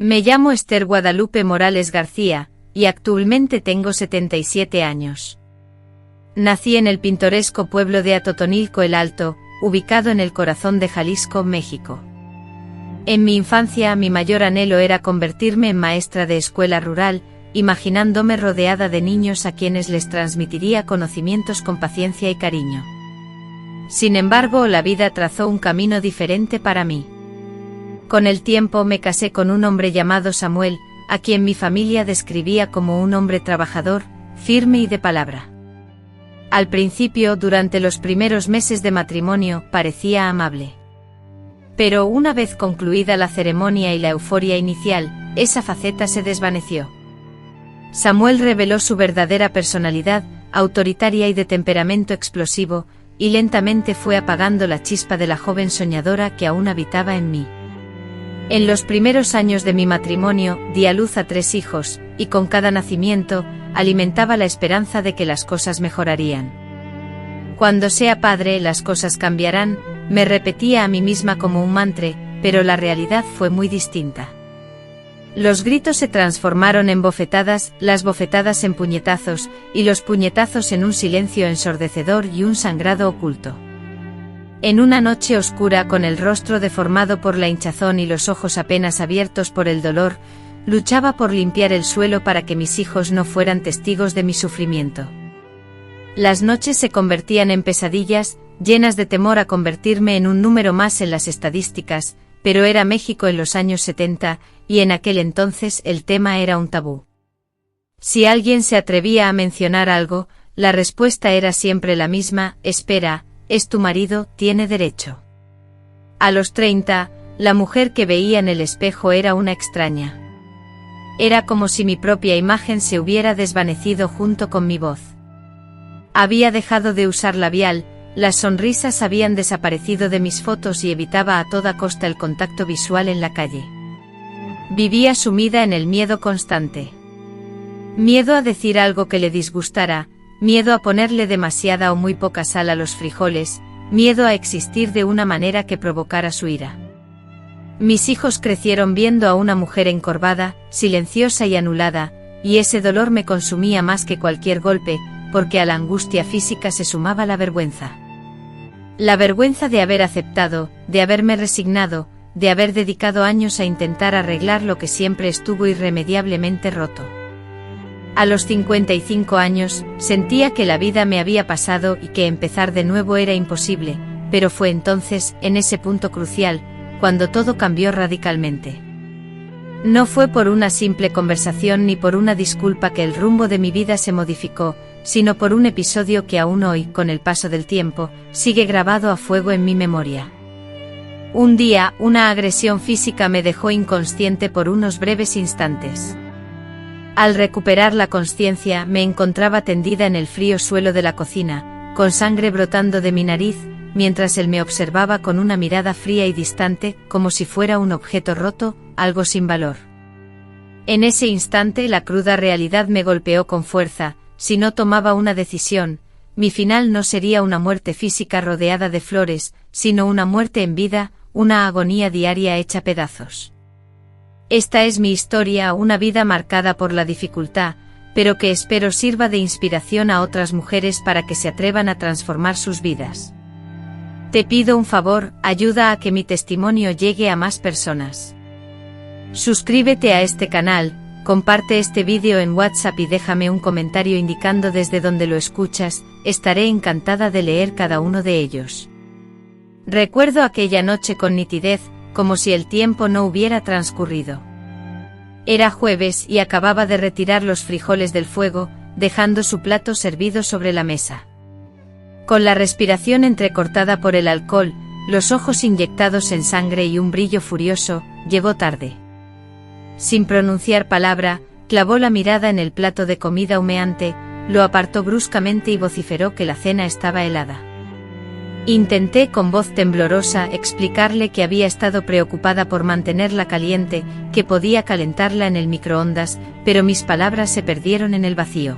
Me llamo Esther Guadalupe Morales García, y actualmente tengo 77 años. Nací en el pintoresco pueblo de Atotonilco el Alto, ubicado en el corazón de Jalisco, México. En mi infancia mi mayor anhelo era convertirme en maestra de escuela rural, imaginándome rodeada de niños a quienes les transmitiría conocimientos con paciencia y cariño. Sin embargo, la vida trazó un camino diferente para mí. Con el tiempo me casé con un hombre llamado Samuel, a quien mi familia describía como un hombre trabajador, firme y de palabra. Al principio, durante los primeros meses de matrimonio, parecía amable. Pero una vez concluida la ceremonia y la euforia inicial, esa faceta se desvaneció. Samuel reveló su verdadera personalidad, autoritaria y de temperamento explosivo, y lentamente fue apagando la chispa de la joven soñadora que aún habitaba en mí. En los primeros años de mi matrimonio, di a luz a 3 hijos, y con cada nacimiento, alimentaba la esperanza de que las cosas mejorarían. Cuando sea padre, las cosas cambiarán, me repetía a mí misma como un mantra, pero la realidad fue muy distinta. Los gritos se transformaron en bofetadas, las bofetadas en puñetazos, y los puñetazos en un silencio ensordecedor y un sangrado oculto. En una noche oscura, con el rostro deformado por la hinchazón y los ojos apenas abiertos por el dolor, luchaba por limpiar el suelo para que mis hijos no fueran testigos de mi sufrimiento. Las noches se convertían en pesadillas, llenas de temor a convertirme en un número más en las estadísticas, pero era México en los años 70, y en aquel entonces el tema era un tabú. Si alguien se atrevía a mencionar algo, la respuesta era siempre la misma: espera, es tu marido, tiene derecho. A los 30, la mujer que veía en el espejo era una extraña. Era como si mi propia imagen se hubiera desvanecido junto con mi voz. Había dejado de usar labial, las sonrisas habían desaparecido de mis fotos y evitaba a toda costa el contacto visual en la calle. Vivía sumida en el miedo constante. Miedo a decir algo que le disgustara, miedo a ponerle demasiada o muy poca sal a los frijoles, miedo a existir de una manera que provocara su ira. Mis hijos crecieron viendo a una mujer encorvada, silenciosa y anulada, y ese dolor me consumía más que cualquier golpe, porque a la angustia física se sumaba la vergüenza. La vergüenza de haber aceptado, de haberme resignado, de haber dedicado años a intentar arreglar lo que siempre estuvo irremediablemente roto. A los 55 años, sentía que la vida me había pasado y que empezar de nuevo era imposible, pero fue entonces, en ese punto crucial, cuando todo cambió radicalmente. No fue por una simple conversación ni por una disculpa que el rumbo de mi vida se modificó, sino por un episodio que aún hoy, con el paso del tiempo, sigue grabado a fuego en mi memoria. Un día, una agresión física me dejó inconsciente por unos breves instantes. Al recuperar la consciencia, me encontraba tendida en el frío suelo de la cocina, con sangre brotando de mi nariz, mientras él me observaba con una mirada fría y distante, como si fuera un objeto roto, algo sin valor. En ese instante la cruda realidad me golpeó con fuerza: si no tomaba una decisión, mi final no sería una muerte física rodeada de flores, sino una muerte en vida, una agonía diaria hecha pedazos. Esta es mi historia, una vida marcada por la dificultad, pero que espero sirva de inspiración a otras mujeres para que se atrevan a transformar sus vidas. Te pido un favor, ayuda a que mi testimonio llegue a más personas. Suscríbete a este canal, comparte este vídeo en WhatsApp y déjame un comentario indicando desde dónde lo escuchas, estaré encantada de leer cada uno de ellos. Recuerdo aquella noche con nitidez, como si el tiempo no hubiera transcurrido. Era jueves y acababa de retirar los frijoles del fuego, dejando su plato servido sobre la mesa. Con la respiración entrecortada por el alcohol, los ojos inyectados en sangre y un brillo furioso, llegó tarde. Sin pronunciar palabra, clavó la mirada en el plato de comida humeante, lo apartó bruscamente y vociferó que la cena estaba helada. Intenté con voz temblorosa explicarle que había estado preocupada por mantenerla caliente, que podía calentarla en el microondas, pero mis palabras se perdieron en el vacío.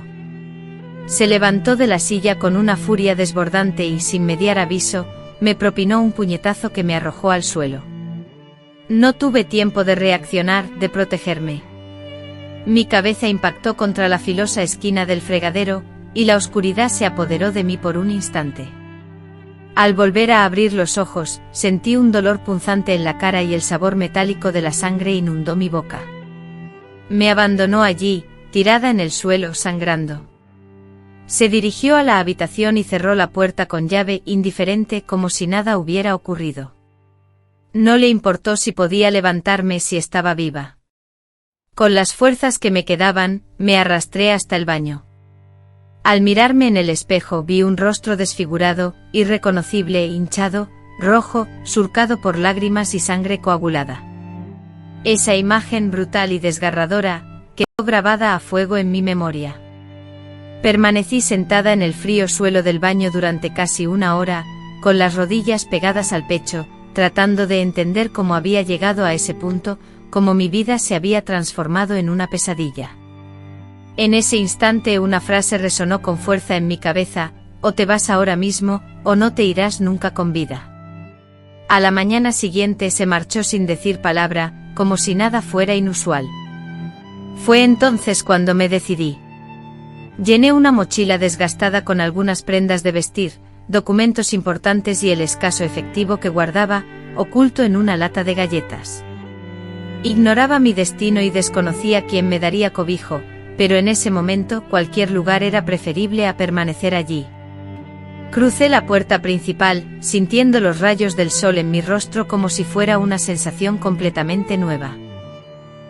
Se levantó de la silla con una furia desbordante y, sin mediar aviso, me propinó un puñetazo que me arrojó al suelo. No tuve tiempo de reaccionar, de protegerme. Mi cabeza impactó contra la filosa esquina del fregadero, y la oscuridad se apoderó de mí por un instante. Al volver a abrir los ojos, sentí un dolor punzante en la cara y el sabor metálico de la sangre inundó mi boca. Me abandonó allí, tirada en el suelo, sangrando. Se dirigió a la habitación y cerró la puerta con llave, indiferente, como si nada hubiera ocurrido. No le importó si podía levantarme, si estaba viva. Con las fuerzas que me quedaban, me arrastré hasta el baño. Al mirarme en el espejo vi un rostro desfigurado, irreconocible, hinchado, rojo, surcado por lágrimas y sangre coagulada. Esa imagen brutal y desgarradora, quedó grabada a fuego en mi memoria. Permanecí sentada en el frío suelo del baño durante casi una hora, con las rodillas pegadas al pecho, tratando de entender cómo había llegado a ese punto, cómo mi vida se había transformado en una pesadilla. En ese instante una frase resonó con fuerza en mi cabeza: o te vas ahora mismo, o no te irás nunca con vida. A la mañana siguiente se marchó sin decir palabra, como si nada fuera inusual. Fue entonces cuando me decidí. Llené una mochila desgastada con algunas prendas de vestir, documentos importantes y el escaso efectivo que guardaba, oculto en una lata de galletas. Ignoraba mi destino y desconocía quién me daría cobijo, pero en ese momento cualquier lugar era preferible a permanecer allí. Crucé la puerta principal, sintiendo los rayos del sol en mi rostro como si fuera una sensación completamente nueva.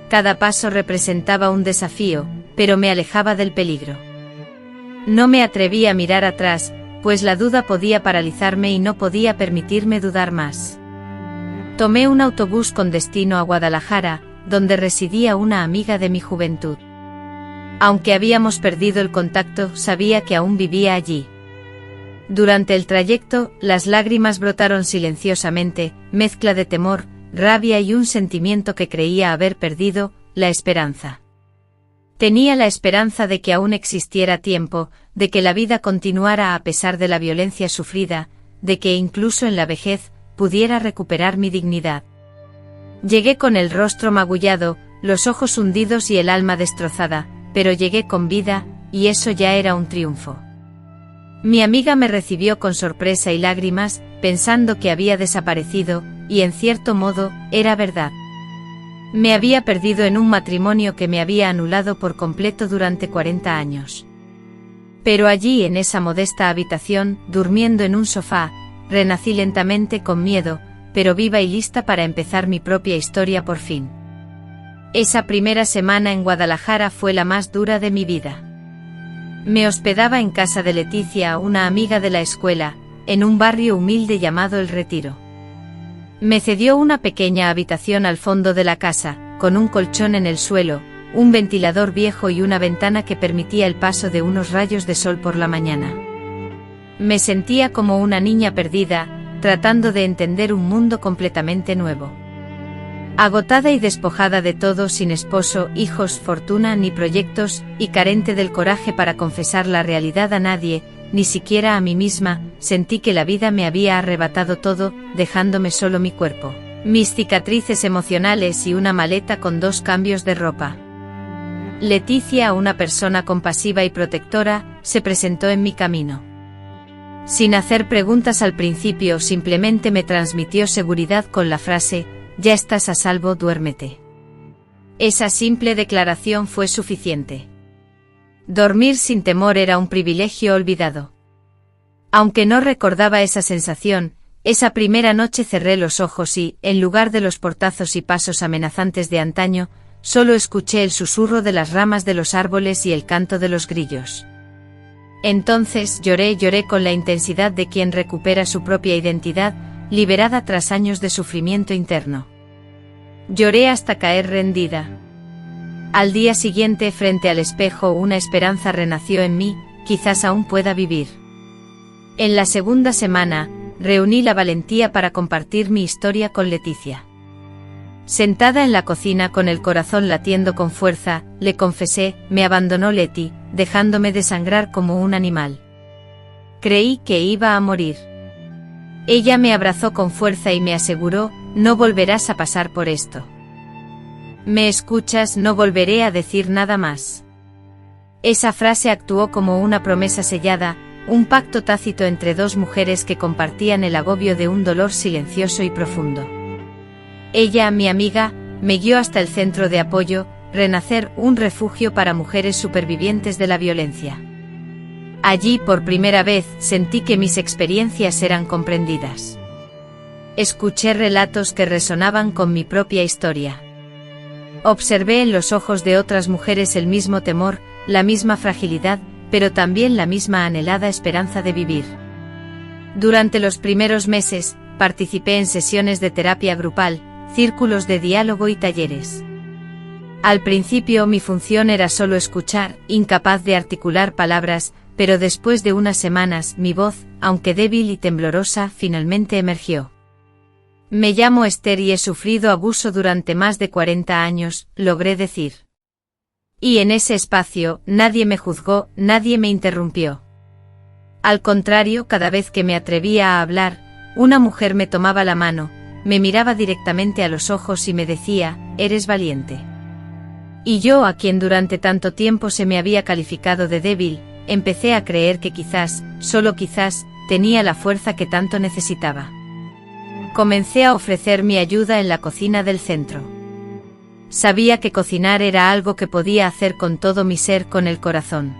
Cada paso representaba un desafío, pero me alejaba del peligro. No me atreví a mirar atrás, pues la duda podía paralizarme y no podía permitirme dudar más. Tomé un autobús con destino a Guadalajara, donde residía una amiga de mi juventud. Aunque habíamos perdido el contacto, sabía que aún vivía allí. Durante el trayecto, las lágrimas brotaron silenciosamente, mezcla de temor, rabia y un sentimiento que creía haber perdido: la esperanza. Tenía la esperanza de que aún existiera tiempo, de que la vida continuara a pesar de la violencia sufrida, de que incluso en la vejez pudiera recuperar mi dignidad. Llegué con el rostro magullado, los ojos hundidos y el alma destrozada, pero llegué con vida, y eso ya era un triunfo. Mi amiga me recibió con sorpresa y lágrimas, pensando que había desaparecido, y en cierto modo, era verdad. Me había perdido en un matrimonio que me había anulado por completo durante 40 años. Pero allí, en esa modesta habitación, durmiendo en un sofá, renací lentamente, con miedo, pero viva y lista para empezar mi propia historia por fin. Esa primera semana en Guadalajara fue la más dura de mi vida. Me hospedaba en casa de Leticia, una amiga de la escuela, en un barrio humilde llamado El Retiro. Me cedió una pequeña habitación al fondo de la casa, con un colchón en el suelo, un ventilador viejo y una ventana que permitía el paso de unos rayos de sol por la mañana. Me sentía como una niña perdida, tratando de entender un mundo completamente nuevo. Agotada y despojada de todo, sin esposo, hijos, fortuna ni proyectos, y carente del coraje para confesar la realidad a nadie, ni siquiera a mí misma, sentí que la vida me había arrebatado todo, dejándome solo mi cuerpo, mis cicatrices emocionales y una maleta con 2 cambios de ropa. Leticia, una persona compasiva y protectora, se presentó en mi camino. Sin hacer preguntas al principio, simplemente me transmitió seguridad con la frase: «Ya estás a salvo, duérmete». Esa simple declaración fue suficiente. Dormir sin temor era un privilegio olvidado. Aunque no recordaba esa sensación, esa primera noche cerré los ojos y, en lugar de los portazos y pasos amenazantes de antaño, solo escuché el susurro de las ramas de los árboles y el canto de los grillos. Entonces lloré con la intensidad de quien recupera su propia identidad, liberada tras años de sufrimiento interno. Lloré hasta caer rendida. Al día siguiente, frente al espejo, una esperanza renació en mí: quizás aún pueda vivir. En la segunda semana, reuní la valentía para compartir mi historia con Leticia. Sentada en la cocina con el corazón latiendo con fuerza, le confesé: me abandonó Leti, dejándome desangrar como un animal. Creí que iba a morir. Ella me abrazó con fuerza y me aseguró: no volverás a pasar por esto. ¿Me escuchas? No volveré a decir nada más. Esa frase actuó como una promesa sellada, un pacto tácito entre dos mujeres que compartían el agobio de un dolor silencioso y profundo. Ella, mi amiga, me guió hasta el centro de apoyo, Renacer, un refugio para mujeres supervivientes de la violencia. Allí, por primera vez, sentí que mis experiencias eran comprendidas. Escuché relatos que resonaban con mi propia historia. Observé en los ojos de otras mujeres el mismo temor, la misma fragilidad, pero también la misma anhelada esperanza de vivir. Durante los primeros meses, participé en sesiones de terapia grupal, círculos de diálogo y talleres. Al principio mi función era solo escuchar, incapaz de articular palabras, pero después de unas semanas mi voz, aunque débil y temblorosa, finalmente emergió. Me llamo Esther y he sufrido abuso durante más de 40 años, logré decir. Y en ese espacio, nadie me juzgó, nadie me interrumpió. Al contrario, cada vez que me atrevía a hablar, una mujer me tomaba la mano, me miraba directamente a los ojos y me decía, eres valiente. Y yo, a quien durante tanto tiempo se me había calificado de débil, empecé a creer que quizás, solo quizás, tenía la fuerza que tanto necesitaba. Comencé a ofrecer mi ayuda en la cocina del centro. Sabía que cocinar era algo que podía hacer con todo mi ser, con el corazón.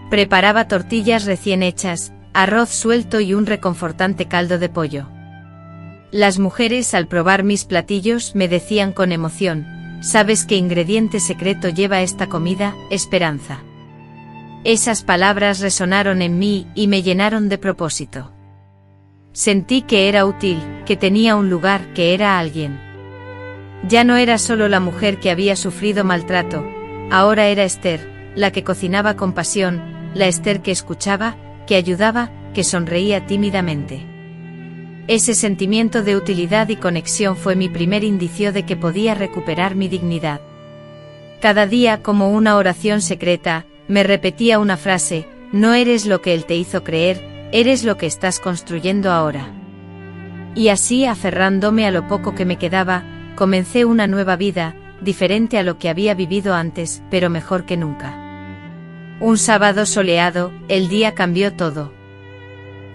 Preparaba tortillas recién hechas, arroz suelto y un reconfortante caldo de pollo. Las mujeres, al probar mis platillos, me decían con emoción, ¿sabes qué ingrediente secreto lleva esta comida? Esperanza. Esas palabras resonaron en mí y me llenaron de propósito. Sentí que era útil, que tenía un lugar, que era alguien. Ya no era solo la mujer que había sufrido maltrato, ahora era Esther, la que cocinaba con pasión, la Esther que escuchaba, que ayudaba, que sonreía tímidamente. Ese sentimiento de utilidad y conexión fue mi primer indicio de que podía recuperar mi dignidad. Cada día, como una oración secreta, me repetía una frase, no eres lo que él te hizo creer, eres lo que estás construyendo ahora. Y así, aferrándome a lo poco que me quedaba, comencé una nueva vida, diferente a lo que había vivido antes, pero mejor que nunca. Un sábado soleado, el día cambió todo.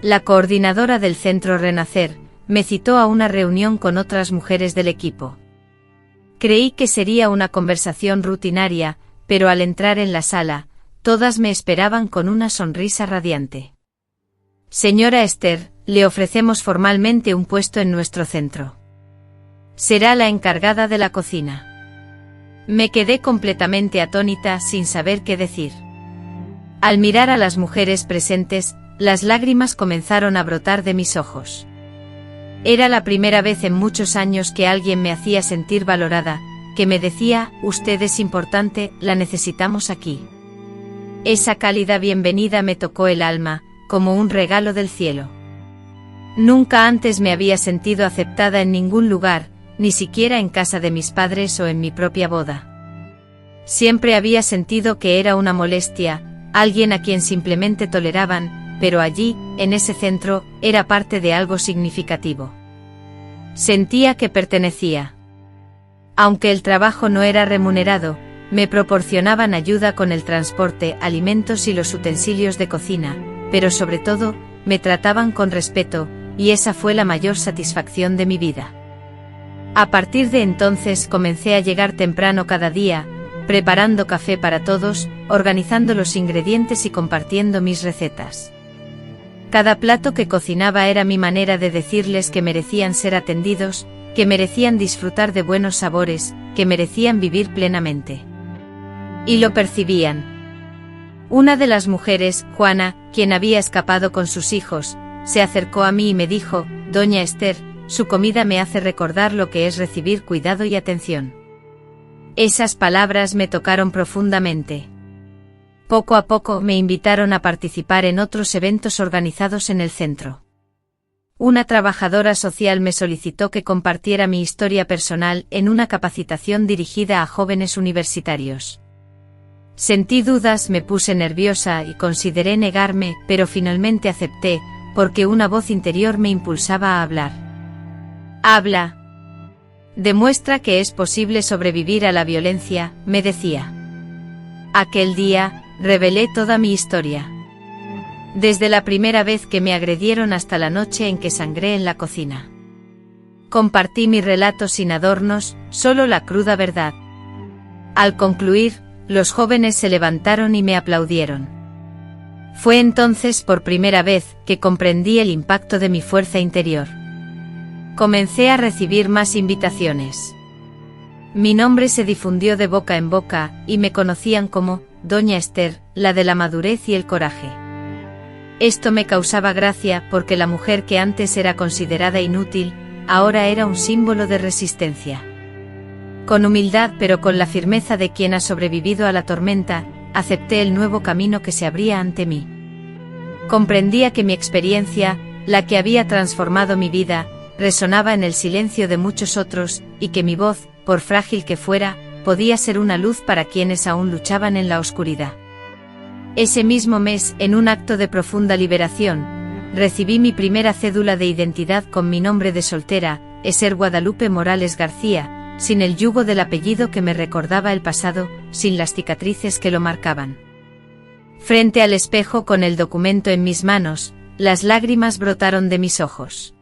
La coordinadora del centro Renacer me citó a una reunión con otras mujeres del equipo. Creí que sería una conversación rutinaria, pero al entrar en la sala, todas me esperaban con una sonrisa radiante. Señora Esther, le ofrecemos formalmente un puesto en nuestro centro. Será la encargada de la cocina. Me quedé completamente atónita, sin saber qué decir. Al mirar a las mujeres presentes, las lágrimas comenzaron a brotar de mis ojos. Era la primera vez en muchos años que alguien me hacía sentir valorada, que me decía, usted es importante, la necesitamos aquí. Esa cálida bienvenida me tocó el alma, como un regalo del cielo. Nunca antes me había sentido aceptada en ningún lugar, ni siquiera en casa de mis padres o en mi propia boda. Siempre había sentido que era una molestia, alguien a quien simplemente toleraban, pero allí, en ese centro, era parte de algo significativo. Sentía que pertenecía. Aunque el trabajo no era remunerado, me proporcionaban ayuda con el transporte, alimentos y los utensilios de cocina, pero sobre todo, me trataban con respeto, y esa fue la mayor satisfacción de mi vida. A partir de entonces comencé a llegar temprano cada día, preparando café para todos, organizando los ingredientes y compartiendo mis recetas. Cada plato que cocinaba era mi manera de decirles que merecían ser atendidos, que merecían disfrutar de buenos sabores, que merecían vivir plenamente. Y lo percibían. Una de las mujeres, Juana, quien había escapado con sus hijos, se acercó a mí y me dijo, Doña Esther, su comida me hace recordar lo que es recibir cuidado y atención. Esas palabras me tocaron profundamente. Poco a poco me invitaron a participar en otros eventos organizados en el centro. Una trabajadora social me solicitó que compartiera mi historia personal en una capacitación dirigida a jóvenes universitarios. Sentí dudas, me puse nerviosa y consideré negarme, pero finalmente acepté, porque una voz interior me impulsaba a hablar. Habla. Demuestra que es posible sobrevivir a la violencia, me decía. Aquel día, revelé toda mi historia. Desde la primera vez que me agredieron hasta la noche en que sangré en la cocina. Compartí mi relato sin adornos, solo la cruda verdad. Al concluir, los jóvenes se levantaron y me aplaudieron. Fue entonces por primera vez que comprendí el impacto de mi fuerza interior. Comencé a recibir más invitaciones. Mi nombre se difundió de boca en boca, y me conocían como Doña Esther, la de la madurez y el coraje. Esto me causaba gracia porque la mujer que antes era considerada inútil, ahora era un símbolo de resistencia. Con humildad pero con la firmeza de quien ha sobrevivido a la tormenta, acepté el nuevo camino que se abría ante mí. Comprendía que mi experiencia, la que había transformado mi vida, resonaba en el silencio de muchos otros, y que mi voz, por frágil que fuera, podía ser una luz para quienes aún luchaban en la oscuridad. Ese mismo mes, en un acto de profunda liberación, recibí mi primera cédula de identidad con mi nombre de soltera, Esther Guadalupe Morales García, sin el yugo del apellido que me recordaba el pasado, sin las cicatrices que lo marcaban. Frente al espejo con el documento en mis manos, las lágrimas brotaron de mis ojos.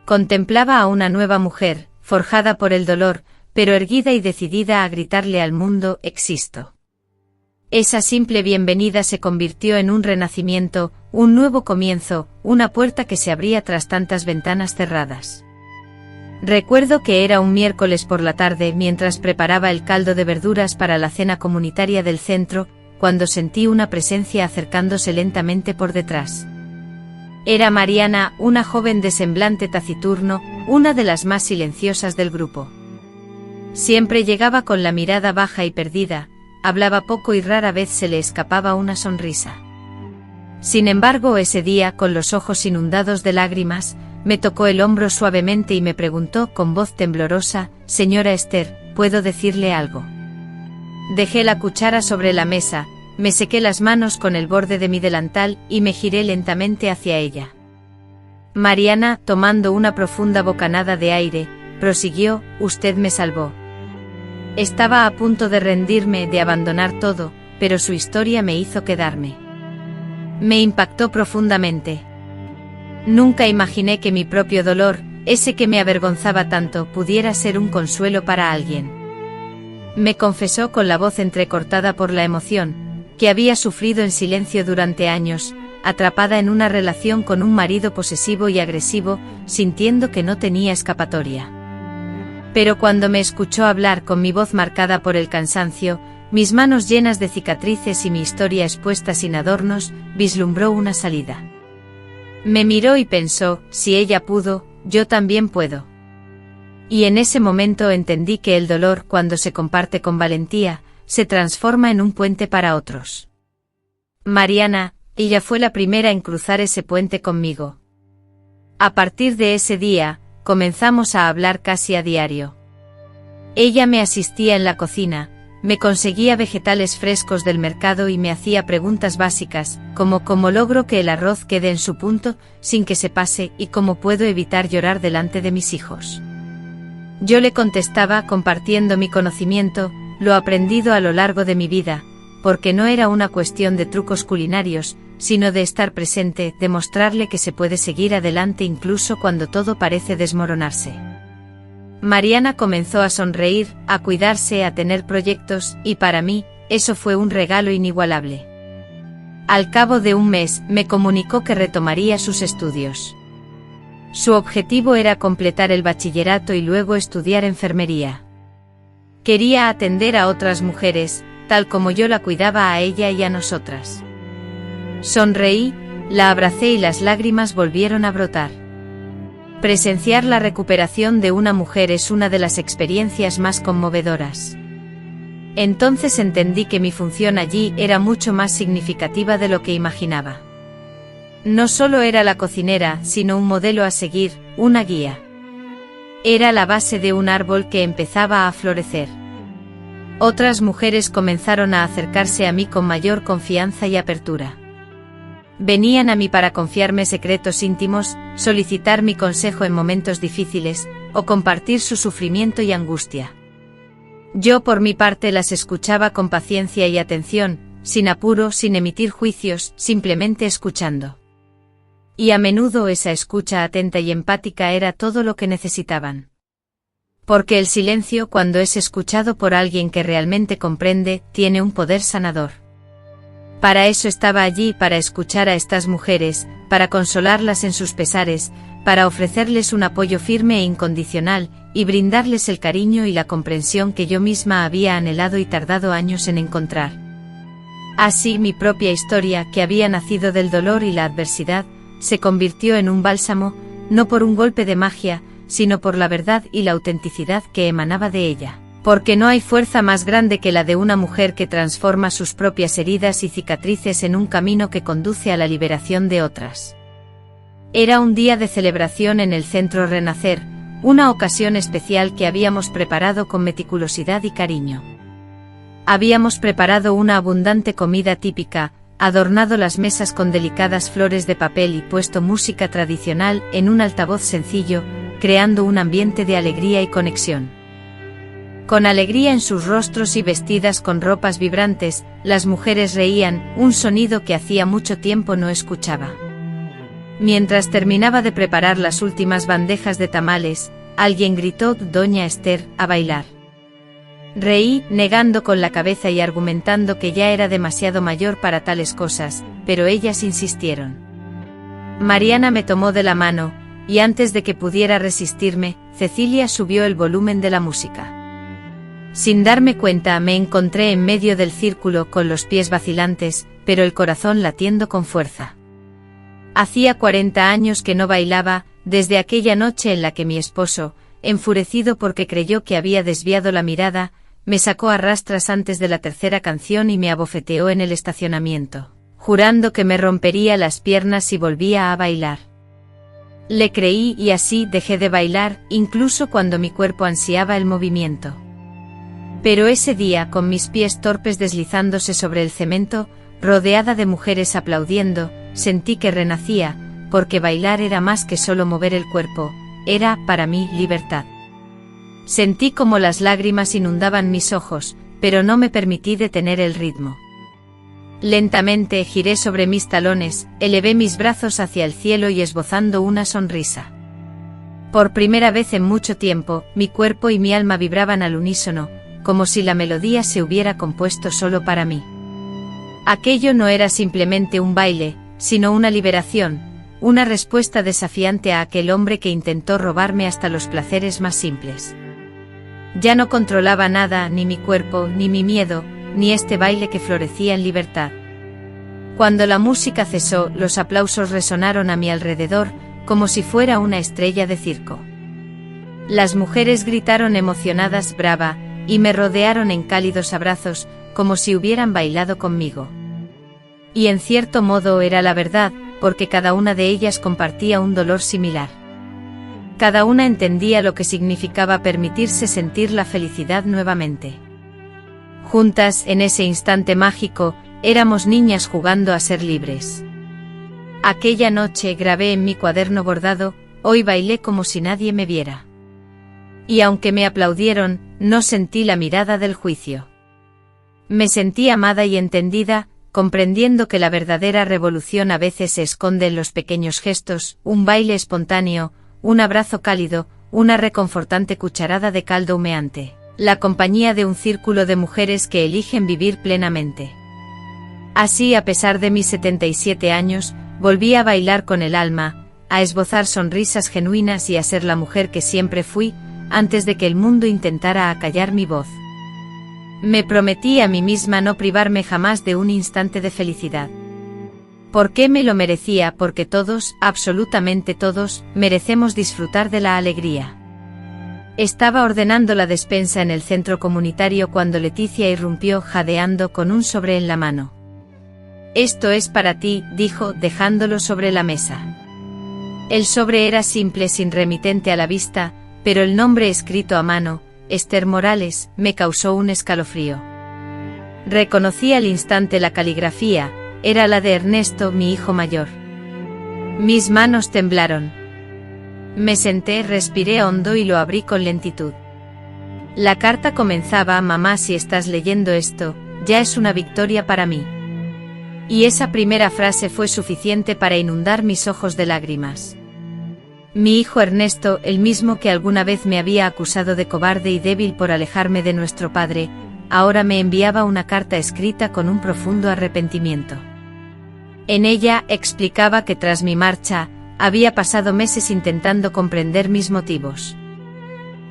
Contemplaba a una nueva mujer, forjada por el dolor, pero erguida y decidida a gritarle al mundo: existo. Esa simple bienvenida se convirtió en un renacimiento, un nuevo comienzo, una puerta que se abría tras tantas ventanas cerradas. Recuerdo que era un miércoles por la tarde mientras preparaba el caldo de verduras para la cena comunitaria del centro, cuando sentí una presencia acercándose lentamente por detrás. Era Mariana, una joven de semblante taciturno, una de las más silenciosas del grupo. Siempre llegaba con la mirada baja y perdida, hablaba poco y rara vez se le escapaba una sonrisa. Sin embargo, ese día, con los ojos inundados de lágrimas, me tocó el hombro suavemente y me preguntó con voz temblorosa: «Señora Esther, ¿puedo decirle algo?». Dejé la cuchara sobre la mesa, me sequé las manos con el borde de mi delantal y me giré lentamente hacia ella. Mariana, tomando una profunda bocanada de aire, prosiguió: «Usted me salvó». Estaba a punto de rendirme, de abandonar todo, pero su historia me hizo quedarme. Me impactó profundamente. Nunca imaginé que mi propio dolor, ese que me avergonzaba tanto, pudiera ser un consuelo para alguien. Me confesó con la voz entrecortada por la emoción, que había sufrido en silencio durante años, atrapada en una relación con un marido posesivo y agresivo, sintiendo que no tenía escapatoria. Pero cuando me escuchó hablar con mi voz marcada por el cansancio, mis manos llenas de cicatrices y mi historia expuesta sin adornos, vislumbró una salida. Me miró y pensó: si ella pudo, yo también puedo. Y en ese momento entendí que el dolor, cuando se comparte con valentía, se transforma en un puente para otros. Mariana, ella fue la primera en cruzar ese puente conmigo. A partir de ese día, comenzamos a hablar casi a diario. Ella me asistía en la cocina, me conseguía vegetales frescos del mercado y me hacía preguntas básicas, como cómo logro que el arroz quede en su punto, sin que se pase, y cómo puedo evitar llorar delante de mis hijos. Yo le contestaba compartiendo mi conocimiento, lo aprendido a lo largo de mi vida, porque no era una cuestión de trucos culinarios, sino de estar presente, de mostrarle que se puede seguir adelante incluso cuando todo parece desmoronarse. Mariana comenzó a sonreír, a cuidarse, a tener proyectos, y para mí, eso fue un regalo inigualable. Al cabo de un mes, me comunicó que retomaría sus estudios. Su objetivo era completar el bachillerato y luego estudiar enfermería. Quería atender a otras mujeres, tal como yo la cuidaba a ella y a nosotras. Sonreí, la abracé y las lágrimas volvieron a brotar. Presenciar la recuperación de una mujer es una de las experiencias más conmovedoras. Entonces entendí que mi función allí era mucho más significativa de lo que imaginaba. No solo era la cocinera, sino un modelo a seguir, una guía. Era la base de un árbol que empezaba a florecer. Otras mujeres comenzaron a acercarse a mí con mayor confianza y apertura. Venían a mí para confiarme secretos íntimos, solicitar mi consejo en momentos difíciles, o compartir su sufrimiento y angustia. Yo por mi parte las escuchaba con paciencia y atención, sin apuro, sin emitir juicios, simplemente escuchando. Y a menudo esa escucha atenta y empática era todo lo que necesitaban. Porque el silencio, cuando es escuchado por alguien que realmente comprende, tiene un poder sanador. Para eso estaba allí, para escuchar a estas mujeres, para consolarlas en sus pesares, para ofrecerles un apoyo firme e incondicional, y brindarles el cariño y la comprensión que yo misma había anhelado y tardado años en encontrar. Así mi propia historia, que había nacido del dolor y la adversidad, se convirtió en un bálsamo, no por un golpe de magia, sino por la verdad y la autenticidad que emanaba de ella. Porque no hay fuerza más grande que la de una mujer que transforma sus propias heridas y cicatrices en un camino que conduce a la liberación de otras. Era un día de celebración en el Centro Renacer, una ocasión especial que habíamos preparado con meticulosidad y cariño. Habíamos preparado una abundante comida típica, adornado las mesas con delicadas flores de papel y puesto música tradicional en un altavoz sencillo, creando un ambiente de alegría y conexión. Con alegría en sus rostros y vestidas con ropas vibrantes, las mujeres reían, un sonido que hacía mucho tiempo no escuchaba. Mientras terminaba de preparar las últimas bandejas de tamales, alguien gritó: «Doña Esther, a bailar». Reí, negando con la cabeza y argumentando que ya era demasiado mayor para tales cosas, pero ellas insistieron. Mariana me tomó de la mano, y antes de que pudiera resistirme, Cecilia subió el volumen de la música. Sin darme cuenta me encontré en medio del círculo con los pies vacilantes, pero el corazón latiendo con fuerza. Hacía 40 años que no bailaba, desde aquella noche en la que mi esposo, enfurecido porque creyó que había desviado la mirada, me sacó a rastras antes de la tercera canción y me abofeteó en el estacionamiento, jurando que me rompería las piernas si volvía a bailar. Le creí y así dejé de bailar, incluso cuando mi cuerpo ansiaba el movimiento. Pero ese día, con mis pies torpes deslizándose sobre el cemento, rodeada de mujeres aplaudiendo, sentí que renacía, porque bailar era más que solo mover el cuerpo, era, para mí, libertad. Sentí como las lágrimas inundaban mis ojos, pero no me permití detener el ritmo. Lentamente giré sobre mis talones, elevé mis brazos hacia el cielo y esbozando una sonrisa. Por primera vez en mucho tiempo, mi cuerpo y mi alma vibraban al unísono, como si la melodía se hubiera compuesto solo para mí. Aquello no era simplemente un baile, sino una liberación, una respuesta desafiante a aquel hombre que intentó robarme hasta los placeres más simples. Ya no controlaba nada, ni mi cuerpo, ni mi miedo, ni este baile que florecía en libertad. Cuando la música cesó, los aplausos resonaron a mi alrededor, como si fuera una estrella de circo. Las mujeres gritaron emocionadas «brava», y me rodearon en cálidos abrazos, como si hubieran bailado conmigo. Y en cierto modo era la verdad, porque cada una de ellas compartía un dolor similar. Cada una entendía lo que significaba permitirse sentir la felicidad nuevamente. Juntas, en ese instante mágico, éramos niñas jugando a ser libres. Aquella noche grabé en mi cuaderno bordado: «Hoy bailé como si nadie me viera». Y aunque me aplaudieron, no sentí la mirada del juicio. Me sentí amada y entendida, comprendiendo que la verdadera revolución a veces se esconde en los pequeños gestos, un baile espontáneo, un abrazo cálido, una reconfortante cucharada de caldo humeante, la compañía de un círculo de mujeres que eligen vivir plenamente. Así, a pesar de mis 77 años, volví a bailar con el alma, a esbozar sonrisas genuinas y a ser la mujer que siempre fui, antes de que el mundo intentara acallar mi voz. Me prometí a mí misma no privarme jamás de un instante de felicidad. ¿Por qué me lo merecía? Porque todos, absolutamente todos, merecemos disfrutar de la alegría. Estaba ordenando la despensa en el centro comunitario cuando Leticia irrumpió jadeando con un sobre en la mano. «Esto es para ti», dijo, dejándolo sobre la mesa. El sobre era simple, sin remitente a la vista, pero el nombre escrito a mano, Esther Morales, me causó un escalofrío. Reconocí al instante la caligrafía, era la de Ernesto, mi hijo mayor. Mis manos temblaron. Me senté, respiré hondo y lo abrí con lentitud. La carta comenzaba: mamá, si estás leyendo esto, ya es una victoria para mí. Y esa primera frase fue suficiente para inundar mis ojos de lágrimas. Mi hijo Ernesto, el mismo que alguna vez me había acusado de cobarde y débil por alejarme de nuestro padre, ahora me enviaba una carta escrita con un profundo arrepentimiento. En ella explicaba que tras mi marcha, había pasado meses intentando comprender mis motivos.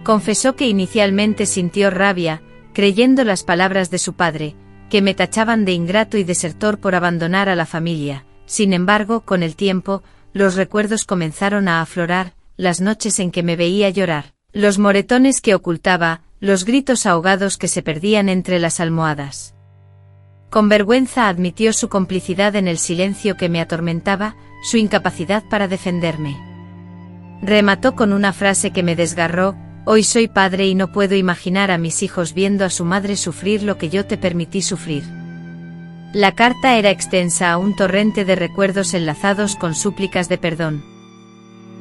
Confesó que inicialmente sintió rabia, creyendo las palabras de su padre, que me tachaban de ingrato y desertor por abandonar a la familia. Sin embargo, con el tiempo, los recuerdos comenzaron a aflorar, las noches en que me veía llorar, los moretones que ocultaba, los gritos ahogados que se perdían entre las almohadas. Con vergüenza admitió su complicidad en el silencio que me atormentaba, su incapacidad para defenderme. Remató con una frase que me desgarró: hoy soy padre y no puedo imaginar a mis hijos viendo a su madre sufrir lo que yo te permití sufrir. La carta era extensa, un torrente de recuerdos enlazados con súplicas de perdón.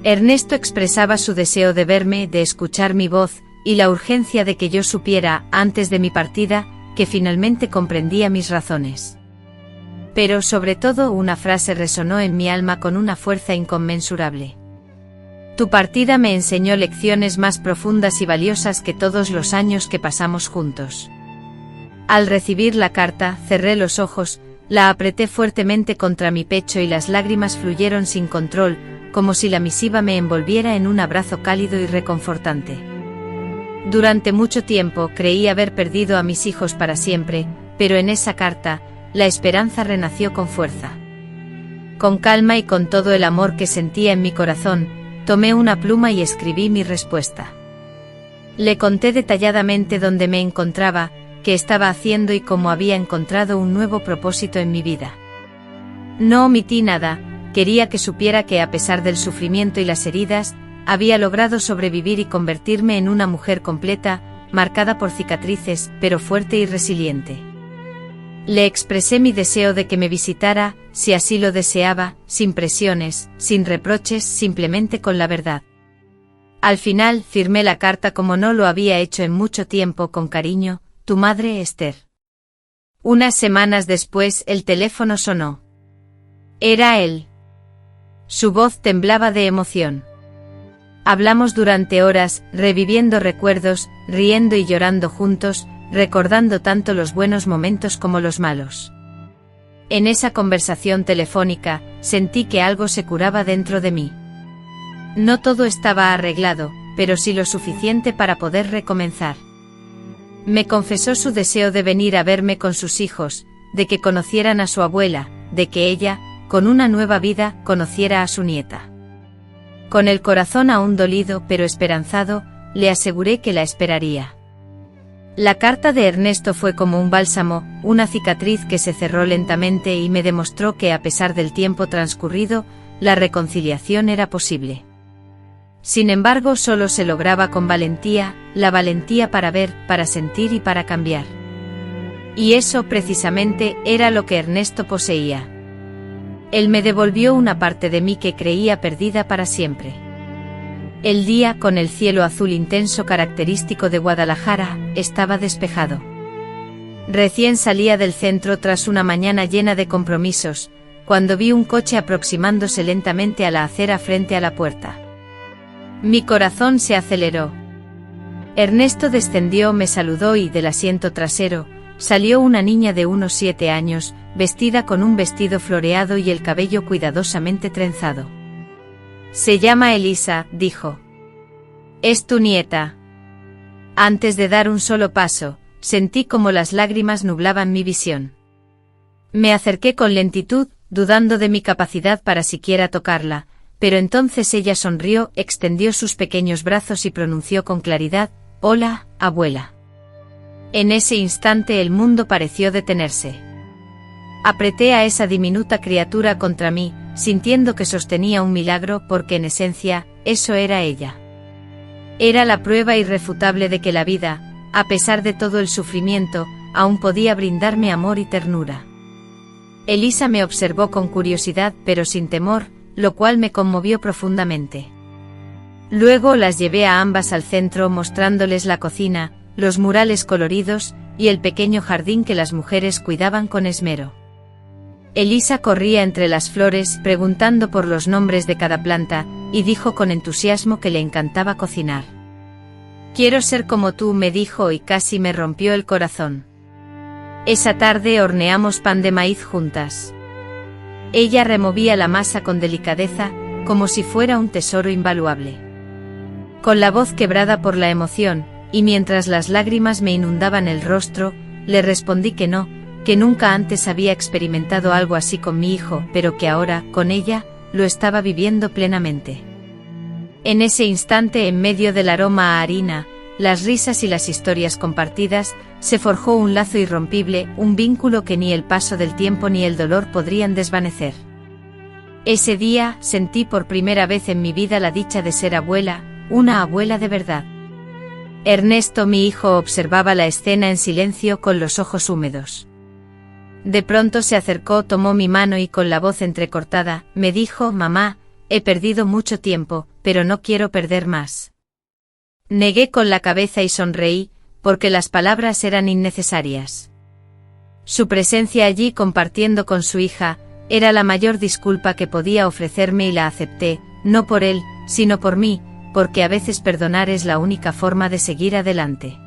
Ernesto expresaba su deseo de verme, de escuchar mi voz, y la urgencia de que yo supiera, antes de mi partida, que finalmente comprendía mis razones. Pero sobre todo una frase resonó en mi alma con una fuerza inconmensurable. Tu partida me enseñó lecciones más profundas y valiosas que todos los años que pasamos juntos. Al recibir la carta, cerré los ojos, la apreté fuertemente contra mi pecho y las lágrimas fluyeron sin control, como si la misiva me envolviera en un abrazo cálido y reconfortante. Durante mucho tiempo creí haber perdido a mis hijos para siempre, pero en esa carta, la esperanza renació con fuerza. Con calma y con todo el amor que sentía en mi corazón, tomé una pluma y escribí mi respuesta. Le conté detalladamente dónde me encontraba, qué estaba haciendo y cómo había encontrado un nuevo propósito en mi vida. No omití nada, quería que supiera que a pesar del sufrimiento y las heridas, había logrado sobrevivir y convertirme en una mujer completa, marcada por cicatrices, pero fuerte y resiliente. Le expresé mi deseo de que me visitara, si así lo deseaba, sin presiones, sin reproches, simplemente con la verdad. Al final, firmé la carta como no lo había hecho en mucho tiempo, con cariño, tu madre Esther. Unas semanas después el teléfono sonó. Era él. Su voz temblaba de emoción. Hablamos durante horas, reviviendo recuerdos, riendo y llorando juntos, recordando tanto los buenos momentos como los malos. En esa conversación telefónica, sentí que algo se curaba dentro de mí. No todo estaba arreglado, pero sí lo suficiente para poder recomenzar. Me confesó su deseo de venir a verme con sus hijos, de que conocieran a su abuela, de que ella, con una nueva vida, conociera a su nieta. Con el corazón aún dolido pero esperanzado, le aseguré que la esperaría. La carta de Ernesto fue como un bálsamo, una cicatriz que se cerró lentamente y me demostró que a pesar del tiempo transcurrido, la reconciliación era posible. Sin embargo, solo se lograba con valentía, la valentía para ver, para sentir y para cambiar. Y eso precisamente era lo que Ernesto poseía. Él me devolvió una parte de mí que creía perdida para siempre. El día, con el cielo azul intenso característico de Guadalajara, estaba despejado. Recién salía del centro tras una mañana llena de compromisos, cuando vi un coche aproximándose lentamente a la acera frente a la puerta. Mi corazón se aceleró. Ernesto descendió, me saludó y del asiento trasero salió una niña de unos 7 años, vestida con un vestido floreado y el cabello cuidadosamente trenzado. Se llama Elisa, dijo. Es tu nieta. Antes de dar un solo paso, sentí como las lágrimas nublaban mi visión. Me acerqué con lentitud, dudando de mi capacidad para siquiera tocarla, pero entonces ella sonrió, extendió sus pequeños brazos y pronunció con claridad: «Hola, abuela». En ese instante el mundo pareció detenerse. Apreté a esa diminuta criatura contra mí, sintiendo que sostenía un milagro porque en esencia, eso era ella. Era la prueba irrefutable de que la vida, a pesar de todo el sufrimiento, aún podía brindarme amor y ternura. Elisa me observó con curiosidad pero sin temor, lo cual me conmovió profundamente. Luego las llevé a ambas al centro mostrándoles la cocina, los murales coloridos, y el pequeño jardín que las mujeres cuidaban con esmero. Elisa corría entre las flores preguntando por los nombres de cada planta, y dijo con entusiasmo que le encantaba cocinar. «Quiero ser como tú», me dijo, y casi me rompió el corazón. Esa tarde horneamos pan de maíz juntas. Ella removía la masa con delicadeza, como si fuera un tesoro invaluable. Con la voz quebrada por la emoción, y mientras las lágrimas me inundaban el rostro, le respondí que no, que nunca antes había experimentado algo así con mi hijo, pero que ahora, con ella, lo estaba viviendo plenamente. En ese instante, en medio del aroma a harina, las risas y las historias compartidas, se forjó un lazo irrompible, un vínculo que ni el paso del tiempo ni el dolor podrían desvanecer. Ese día, sentí por primera vez en mi vida la dicha de ser abuela, una abuela de verdad. Ernesto, mi hijo, observaba la escena en silencio con los ojos húmedos. De pronto se acercó, tomó mi mano y con la voz entrecortada, me dijo: «Mamá, he perdido mucho tiempo, pero no quiero perder más». Negué con la cabeza y sonreí, porque las palabras eran innecesarias. Su presencia allí compartiendo con su hija, era la mayor disculpa que podía ofrecerme y la acepté, no por él, sino por mí, porque a veces perdonar es la única forma de seguir adelante.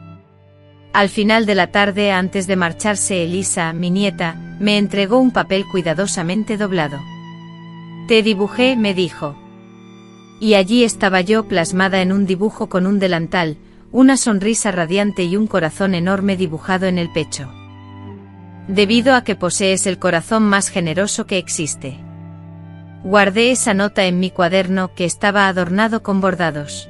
Al final de la tarde, antes de marcharse, Elisa, mi nieta, me entregó un papel cuidadosamente doblado. «Te dibujé», me dijo. Y allí estaba yo plasmada en un dibujo con un delantal, una sonrisa radiante y un corazón enorme dibujado en el pecho. Debido a que posees el corazón más generoso que existe. Guardé esa nota en mi cuaderno que estaba adornado con bordados.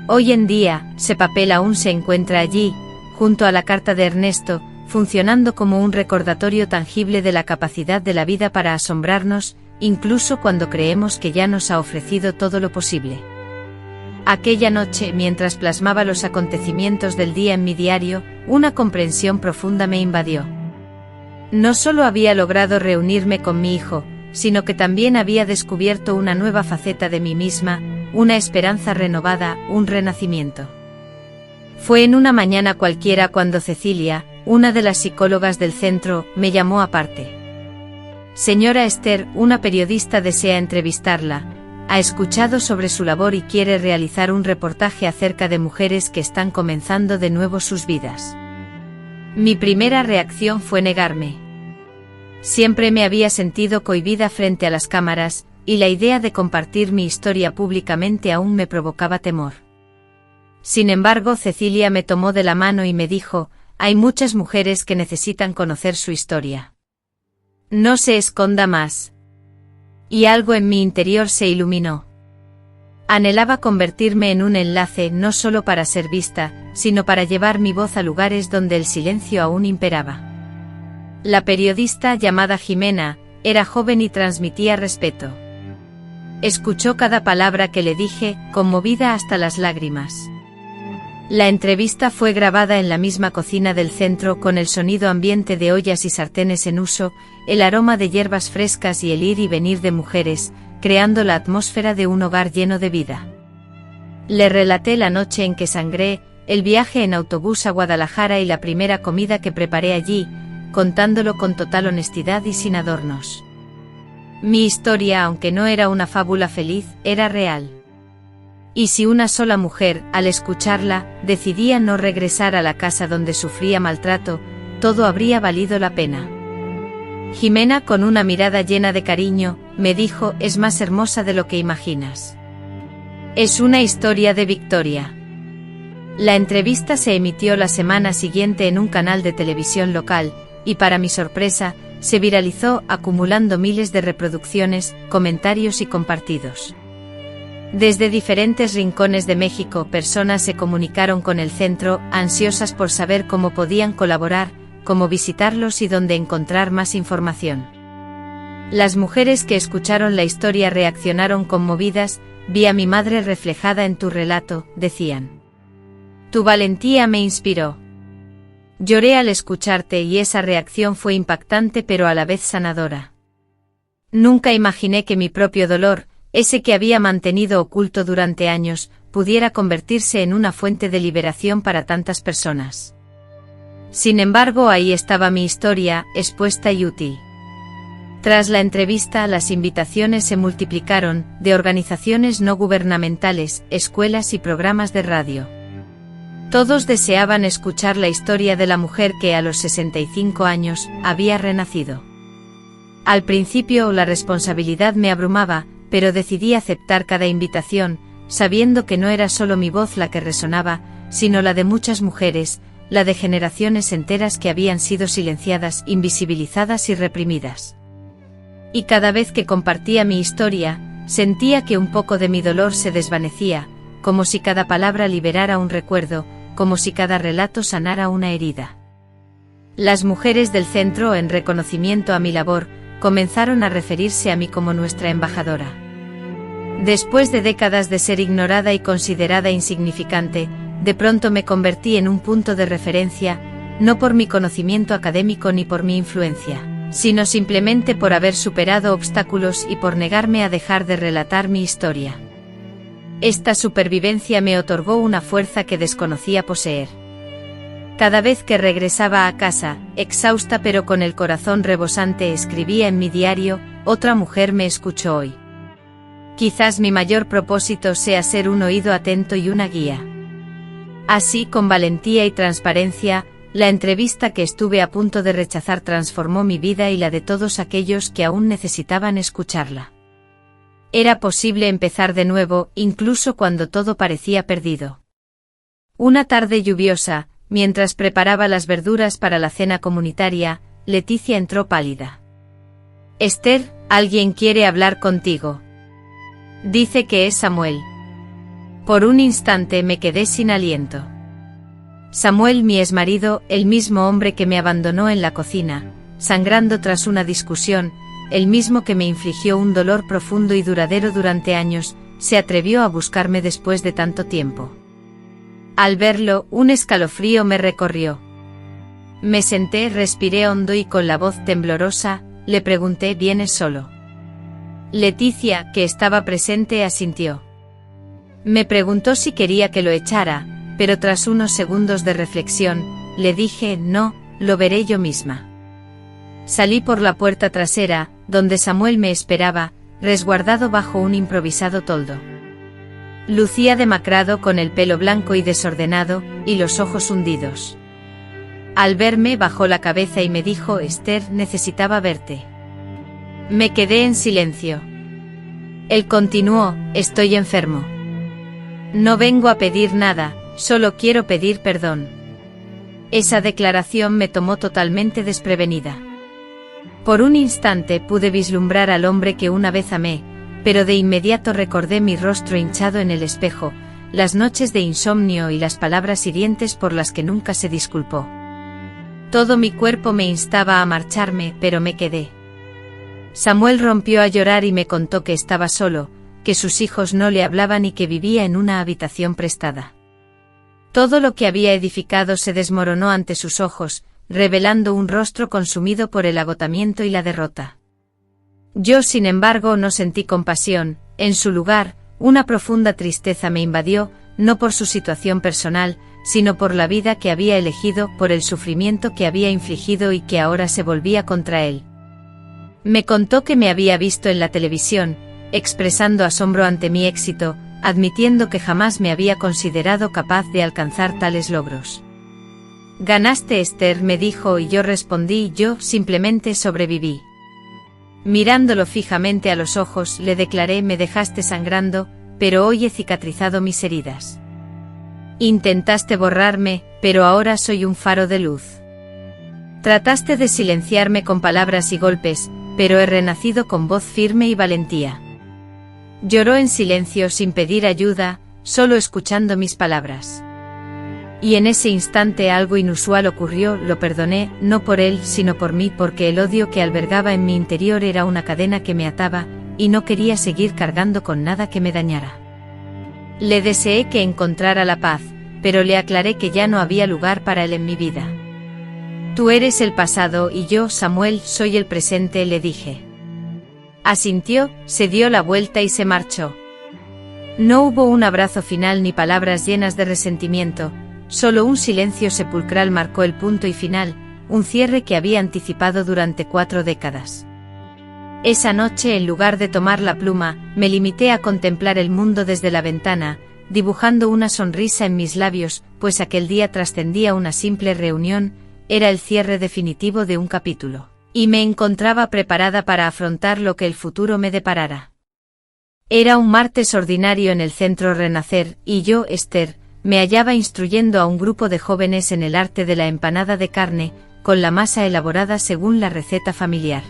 Hoy en día, ese papel aún se encuentra allí, junto a la carta de Ernesto, funcionando como un recordatorio tangible de la capacidad de la vida para asombrarnos, incluso cuando creemos que ya nos ha ofrecido todo lo posible. Aquella noche, mientras plasmaba los acontecimientos del día en mi diario, una comprensión profunda me invadió. No solo había logrado reunirme con mi hijo, sino que también había descubierto una nueva faceta de mí misma, una esperanza renovada, un renacimiento. Fue en una mañana cualquiera cuando Cecilia, una de las psicólogas del centro, me llamó aparte. «Señora Esther, una periodista desea entrevistarla. Ha escuchado sobre su labor y quiere realizar un reportaje acerca de mujeres que están comenzando de nuevo sus vidas». Mi primera reacción fue negarme. Siempre me había sentido cohibida frente a las cámaras, y la idea de compartir mi historia públicamente aún me provocaba temor. Sin embargo, Cecilia me tomó de la mano y me dijo: «Hay muchas mujeres que necesitan conocer su historia. No se esconda más». Y algo en mi interior se iluminó. Anhelaba convertirme en un enlace no solo para ser vista, sino para llevar mi voz a lugares donde el silencio aún imperaba. La periodista, llamada Jimena, era joven y transmitía respeto. Escuchó cada palabra que le dije, conmovida hasta las lágrimas. La entrevista fue grabada en la misma cocina del centro, con el sonido ambiente de ollas y sartenes en uso, el aroma de hierbas frescas y el ir y venir de mujeres, creando la atmósfera de un hogar lleno de vida. Le relaté la noche en que sangré, el viaje en autobús a Guadalajara y la primera comida que preparé allí, contándolo con total honestidad y sin adornos. Mi historia, aunque no era una fábula feliz, era real. Y si una sola mujer, al escucharla, decidía no regresar a la casa donde sufría maltrato, todo habría valido la pena. Jimena, con una mirada llena de cariño, me dijo: «Es más hermosa de lo que imaginas. Es una historia de victoria». La entrevista se emitió la semana siguiente en un canal de televisión local, y para mi sorpresa, se viralizó, acumulando miles de reproducciones, comentarios y compartidos. Desde diferentes rincones de México, personas se comunicaron con el centro, ansiosas por saber cómo podían colaborar, cómo visitarlos y dónde encontrar más información. Las mujeres que escucharon la historia reaccionaron conmovidas: «Vi a mi madre reflejada en tu relato», decían. «Tu valentía me inspiró. Lloré al escucharte y esa reacción fue impactante pero a la vez sanadora. Nunca imaginé que mi propio dolor, ese que había mantenido oculto durante años, pudiera convertirse en una fuente de liberación para tantas personas. Sin embargo, ahí estaba mi historia, expuesta y útil. Tras la entrevista, las invitaciones se multiplicaron, de organizaciones no gubernamentales, escuelas y programas de radio. Todos deseaban escuchar la historia de la mujer que a los 65 años, había renacido. Al principio la responsabilidad me abrumaba, pero decidí aceptar cada invitación, sabiendo que no era solo mi voz la que resonaba, sino la de muchas mujeres, la de generaciones enteras que habían sido silenciadas, invisibilizadas y reprimidas. Y cada vez que compartía mi historia, sentía que un poco de mi dolor se desvanecía, como si cada palabra liberara un recuerdo, como si cada relato sanara una herida. Las mujeres del centro, en reconocimiento a mi labor, comenzaron a referirse a mí como nuestra embajadora. Después de décadas de ser ignorada y considerada insignificante, de pronto me convertí en un punto de referencia, no por mi conocimiento académico ni por mi influencia, sino simplemente por haber superado obstáculos y por negarme a dejar de relatar mi historia. Esta supervivencia me otorgó una fuerza que desconocía poseer. Cada vez que regresaba a casa, exhausta pero con el corazón rebosante, escribía en mi diario: otra mujer me escuchó hoy. Quizás mi mayor propósito sea ser un oído atento y una guía. Así, con valentía y transparencia, la entrevista que estuve a punto de rechazar transformó mi vida y la de todos aquellos que aún necesitaban escucharla. Era posible empezar de nuevo, incluso cuando todo parecía perdido. Una tarde lluviosa, mientras preparaba las verduras para la cena comunitaria, Leticia entró pálida. «Esther, alguien quiere hablar contigo. Dice que es Samuel». Por un instante me quedé sin aliento. Samuel, mi exmarido, el mismo hombre que me abandonó en la cocina, sangrando tras una discusión, el mismo que me infligió un dolor profundo y duradero durante años, se atrevió a buscarme después de tanto tiempo. Al verlo, un escalofrío me recorrió. Me senté, respiré hondo y con la voz temblorosa, le pregunté: ¿vienes solo? Leticia, que estaba presente, asintió. Me preguntó si quería que lo echara, pero tras unos segundos de reflexión, le dije: no, lo veré yo misma. Salí por la puerta trasera, donde Samuel me esperaba, resguardado bajo un improvisado toldo. Lucía demacrado, con el pelo blanco y desordenado, y los ojos hundidos. Al verme bajó la cabeza y me dijo: Esther, necesitaba verte. Me quedé en silencio. Él continuó: estoy enfermo. No vengo a pedir nada, solo quiero pedir perdón. Esa declaración me tomó totalmente desprevenida. Por un instante pude vislumbrar al hombre que una vez amé, pero de inmediato recordé mi rostro hinchado en el espejo, las noches de insomnio y las palabras hirientes por las que nunca se disculpó. Todo mi cuerpo me instaba a marcharme, pero me quedé. Samuel rompió a llorar y me contó que estaba solo, que sus hijos no le hablaban y que vivía en una habitación prestada. Todo lo que había edificado se desmoronó ante sus ojos, revelando un rostro consumido por el agotamiento y la derrota. Yo, sin embargo, no sentí compasión. En su lugar, una profunda tristeza me invadió, no por su situación personal, sino por la vida que había elegido, por el sufrimiento que había infligido y que ahora se volvía contra él. Me contó que me había visto en la televisión, expresando asombro ante mi éxito, admitiendo que jamás me había considerado capaz de alcanzar tales logros. Ganaste, Esther, me dijo, y yo respondí: yo simplemente sobreviví. Mirándolo fijamente a los ojos, le declaré: me dejaste sangrando, pero hoy he cicatrizado mis heridas. Intentaste borrarme, pero ahora soy un faro de luz. Trataste de silenciarme con palabras y golpes, pero he renacido con voz firme y valentía. Lloró en silencio sin pedir ayuda, solo escuchando mis palabras. Y en ese instante algo inusual ocurrió: lo perdoné, no por él, sino por mí, porque el odio que albergaba en mi interior era una cadena que me ataba, y no quería seguir cargando con nada que me dañara. Le deseé que encontrara la paz, pero le aclaré que ya no había lugar para él en mi vida. Tú eres el pasado y yo, Samuel, soy el presente, le dije. Asintió, se dio la vuelta y se marchó. No hubo un abrazo final ni palabras llenas de resentimiento, solo un silencio sepulcral marcó el punto y final, un cierre que había anticipado durante 4 décadas. Esa noche, en lugar de tomar la pluma, me limité a contemplar el mundo desde la ventana, dibujando una sonrisa en mis labios, pues aquel día trascendía una simple reunión, era el cierre definitivo de un capítulo, y me encontraba preparada para afrontar lo que el futuro me deparara. Era un martes ordinario en el Centro Renacer, y yo, Esther, me hallaba instruyendo a un grupo de jóvenes en el arte de la empanada de carne, con la masa elaborada según la receta familiar.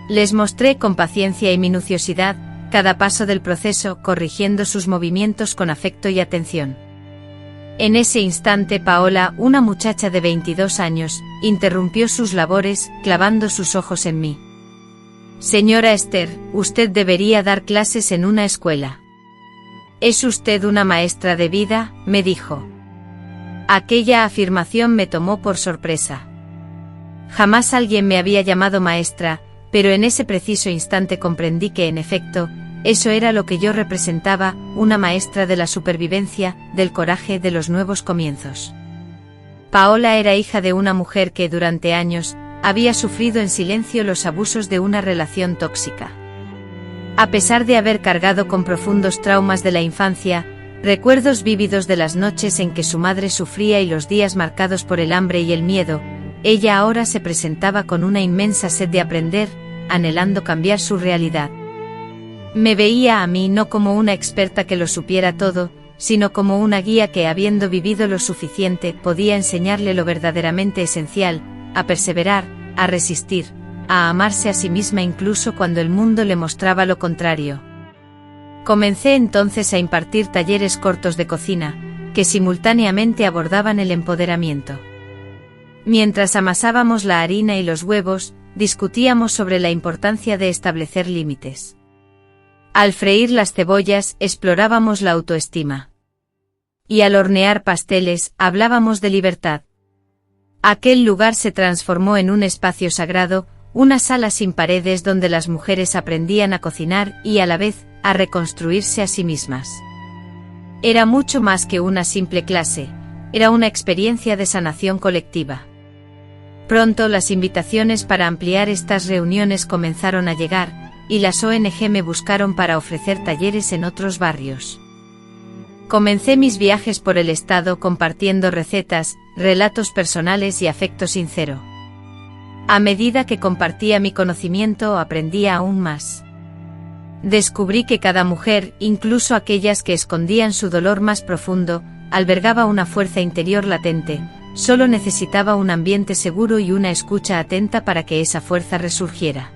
Les mostré con paciencia y minuciosidad cada paso del proceso, corrigiendo sus movimientos con afecto y atención. En ese instante Paola, una muchacha de 22 años, interrumpió sus labores, clavando sus ojos en mí. «Señora Esther, usted debería dar clases en una escuela. ¿Es usted una maestra de vida?», me dijo. Aquella afirmación me tomó por sorpresa. Jamás alguien me había llamado maestra, pero en ese preciso instante comprendí que, en efecto, eso era lo que yo representaba, una maestra de la supervivencia, del coraje, de los nuevos comienzos. Paola era hija de una mujer que durante años había sufrido en silencio los abusos de una relación tóxica. A pesar de haber cargado con profundos traumas de la infancia, recuerdos vívidos de las noches en que su madre sufría y los días marcados por el hambre y el miedo, ella ahora se presentaba con una inmensa sed de aprender, anhelando cambiar su realidad. Me veía a mí no como una experta que lo supiera todo, sino como una guía que, habiendo vivido lo suficiente, podía enseñarle lo verdaderamente esencial, a perseverar, a resistir, a amarse a sí misma incluso cuando el mundo le mostraba lo contrario. Comencé entonces a impartir talleres cortos de cocina, que simultáneamente abordaban el empoderamiento. Mientras amasábamos la harina y los huevos, discutíamos sobre la importancia de establecer límites. Al freír las cebollas, explorábamos la autoestima. Y al hornear pasteles, hablábamos de libertad. Aquel lugar se transformó en un espacio sagrado, una sala sin paredes donde las mujeres aprendían a cocinar y, a la vez, a reconstruirse a sí mismas. Era mucho más que una simple clase, era una experiencia de sanación colectiva. Pronto las invitaciones para ampliar estas reuniones comenzaron a llegar, y las ONG me buscaron para ofrecer talleres en otros barrios. Comencé mis viajes por el estado compartiendo recetas, relatos personales y afecto sincero. A medida que compartía mi conocimiento, aprendía aún más. Descubrí que cada mujer, incluso aquellas que escondían su dolor más profundo, albergaba una fuerza interior latente, solo necesitaba un ambiente seguro y una escucha atenta para que esa fuerza resurgiera.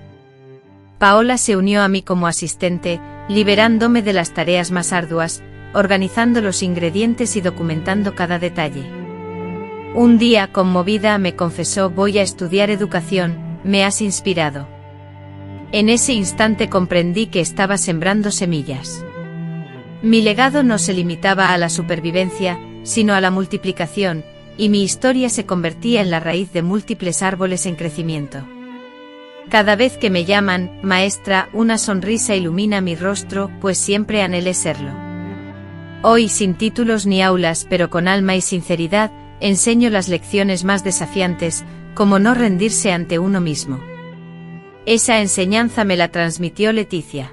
Paola se unió a mí como asistente, liberándome de las tareas más arduas, organizando los ingredientes y documentando cada detalle. Un día, conmovida, me confesó: «Voy a estudiar educación, me has inspirado». En ese instante comprendí que estaba sembrando semillas. Mi legado no se limitaba a la supervivencia, sino a la multiplicación, y mi historia se convertía en la raíz de múltiples árboles en crecimiento. Cada vez que me llaman maestra, una sonrisa ilumina mi rostro, pues siempre anhelé serlo. Hoy, sin títulos ni aulas, pero con alma y sinceridad, enseño las lecciones más desafiantes, como no rendirse ante uno mismo. Esa enseñanza me la transmitió Leticia.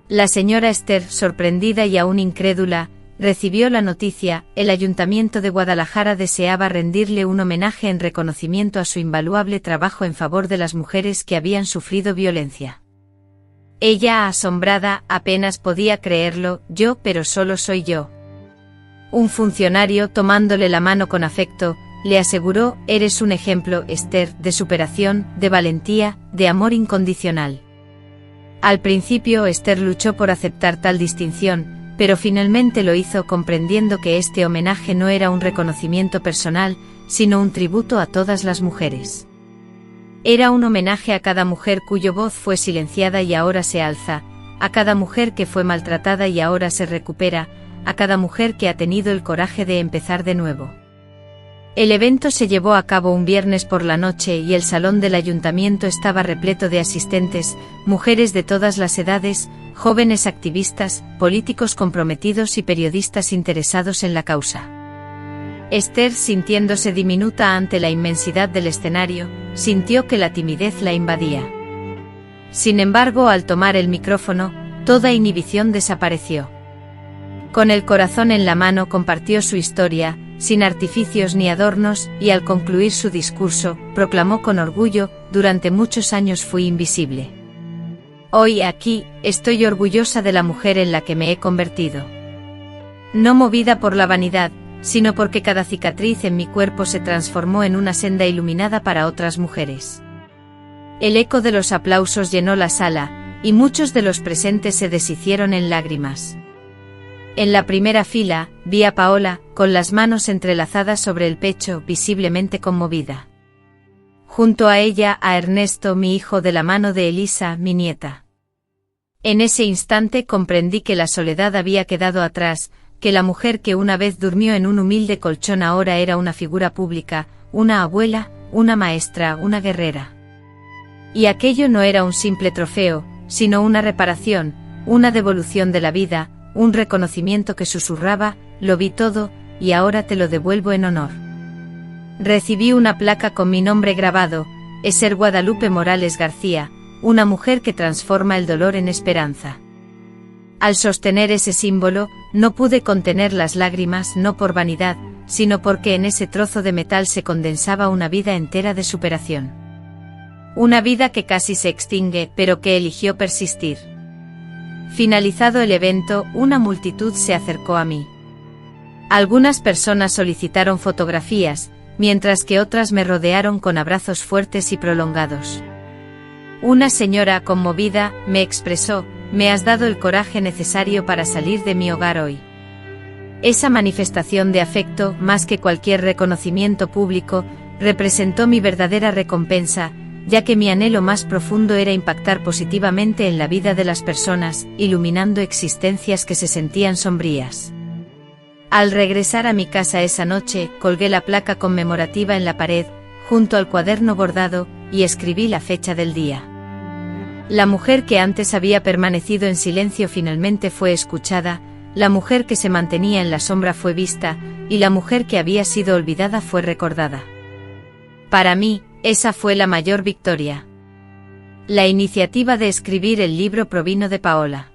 La señora Esther, sorprendida y aún incrédula, recibió la noticia. El Ayuntamiento de Guadalajara deseaba rendirle un homenaje en reconocimiento a su invaluable trabajo en favor de las mujeres que habían sufrido violencia. Ella, asombrada, apenas podía creerlo. «Yo, pero solo soy yo». Un funcionario, tomándole la mano con afecto, le aseguró: «Eres un ejemplo, Esther, de superación, de valentía, de amor incondicional». Al principio Esther luchó por aceptar tal distinción, pero finalmente lo hizo, comprendiendo que este homenaje no era un reconocimiento personal, sino un tributo a todas las mujeres. Era un homenaje a cada mujer cuya voz fue silenciada y ahora se alza, a cada mujer que fue maltratada y ahora se recupera, a cada mujer que ha tenido el coraje de empezar de nuevo. El evento se llevó a cabo un viernes por la noche y el salón del ayuntamiento estaba repleto de asistentes, mujeres de todas las edades, jóvenes activistas, políticos comprometidos y periodistas interesados en la causa. Esther, sintiéndose diminuta ante la inmensidad del escenario, sintió que la timidez la invadía. Sin embargo, al tomar el micrófono, toda inhibición desapareció. Con el corazón en la mano compartió su historia, sin artificios ni adornos, y al concluir su discurso, proclamó con orgullo: durante muchos años fui invisible. Hoy aquí, estoy orgullosa de la mujer en la que me he convertido. No movida por la vanidad, sino porque cada cicatriz en mi cuerpo se transformó en una senda iluminada para otras mujeres. El eco de los aplausos llenó la sala, y muchos de los presentes se deshicieron en lágrimas. En la primera fila, vi a Paola, con las manos entrelazadas sobre el pecho, visiblemente conmovida. Junto a ella, a Ernesto, mi hijo, de la mano de Elisa, mi nieta. En ese instante comprendí que la soledad había quedado atrás, que la mujer que una vez durmió en un humilde colchón ahora era una figura pública, una abuela, una maestra, una guerrera. Y aquello no era un simple trofeo, sino una reparación, una devolución de la vida, un reconocimiento que susurraba: lo vi todo, y ahora te lo devuelvo en honor. Recibí una placa con mi nombre grabado: Esther Guadalupe Morales García, una mujer que transforma el dolor en esperanza. Al sostener ese símbolo, no pude contener las lágrimas, no por vanidad, sino porque en ese trozo de metal se condensaba una vida entera de superación. Una vida que casi se extingue, pero que eligió persistir. Finalizado el evento, una multitud se acercó a mí. Algunas personas solicitaron fotografías, mientras que otras me rodearon con abrazos fuertes y prolongados. Una señora, conmovida, me expresó: me has dado el coraje necesario para salir de mi hogar hoy. Esa manifestación de afecto, más que cualquier reconocimiento público, representó mi verdadera recompensa, ya que mi anhelo más profundo era impactar positivamente en la vida de las personas, iluminando existencias que se sentían sombrías. Al regresar a mi casa esa noche, colgué la placa conmemorativa en la pared, junto al cuaderno bordado, y escribí la fecha del día. La mujer que antes había permanecido en silencio finalmente fue escuchada, la mujer que se mantenía en la sombra fue vista, y la mujer que había sido olvidada fue recordada. Para mí, esa fue la mayor victoria. La iniciativa de escribir el libro provino de Paola.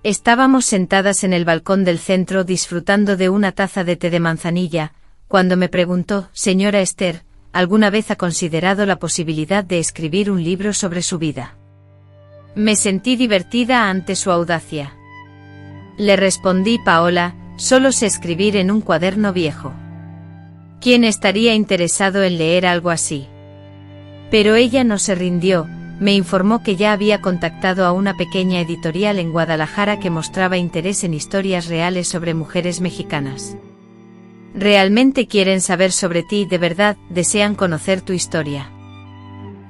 Estábamos sentadas en el balcón del centro disfrutando de una taza de té de manzanilla, cuando me preguntó: señora Esther, ¿alguna vez ha considerado la posibilidad de escribir un libro sobre su vida? Me sentí divertida ante su audacia. Le respondí: Paola, solo sé escribir en un cuaderno viejo. ¿Quién estaría interesado en leer algo así? Pero ella no se rindió, me informó que ya había contactado a una pequeña editorial en Guadalajara que mostraba interés en historias reales sobre mujeres mexicanas. Realmente quieren saber sobre ti, de verdad, desean conocer tu historia.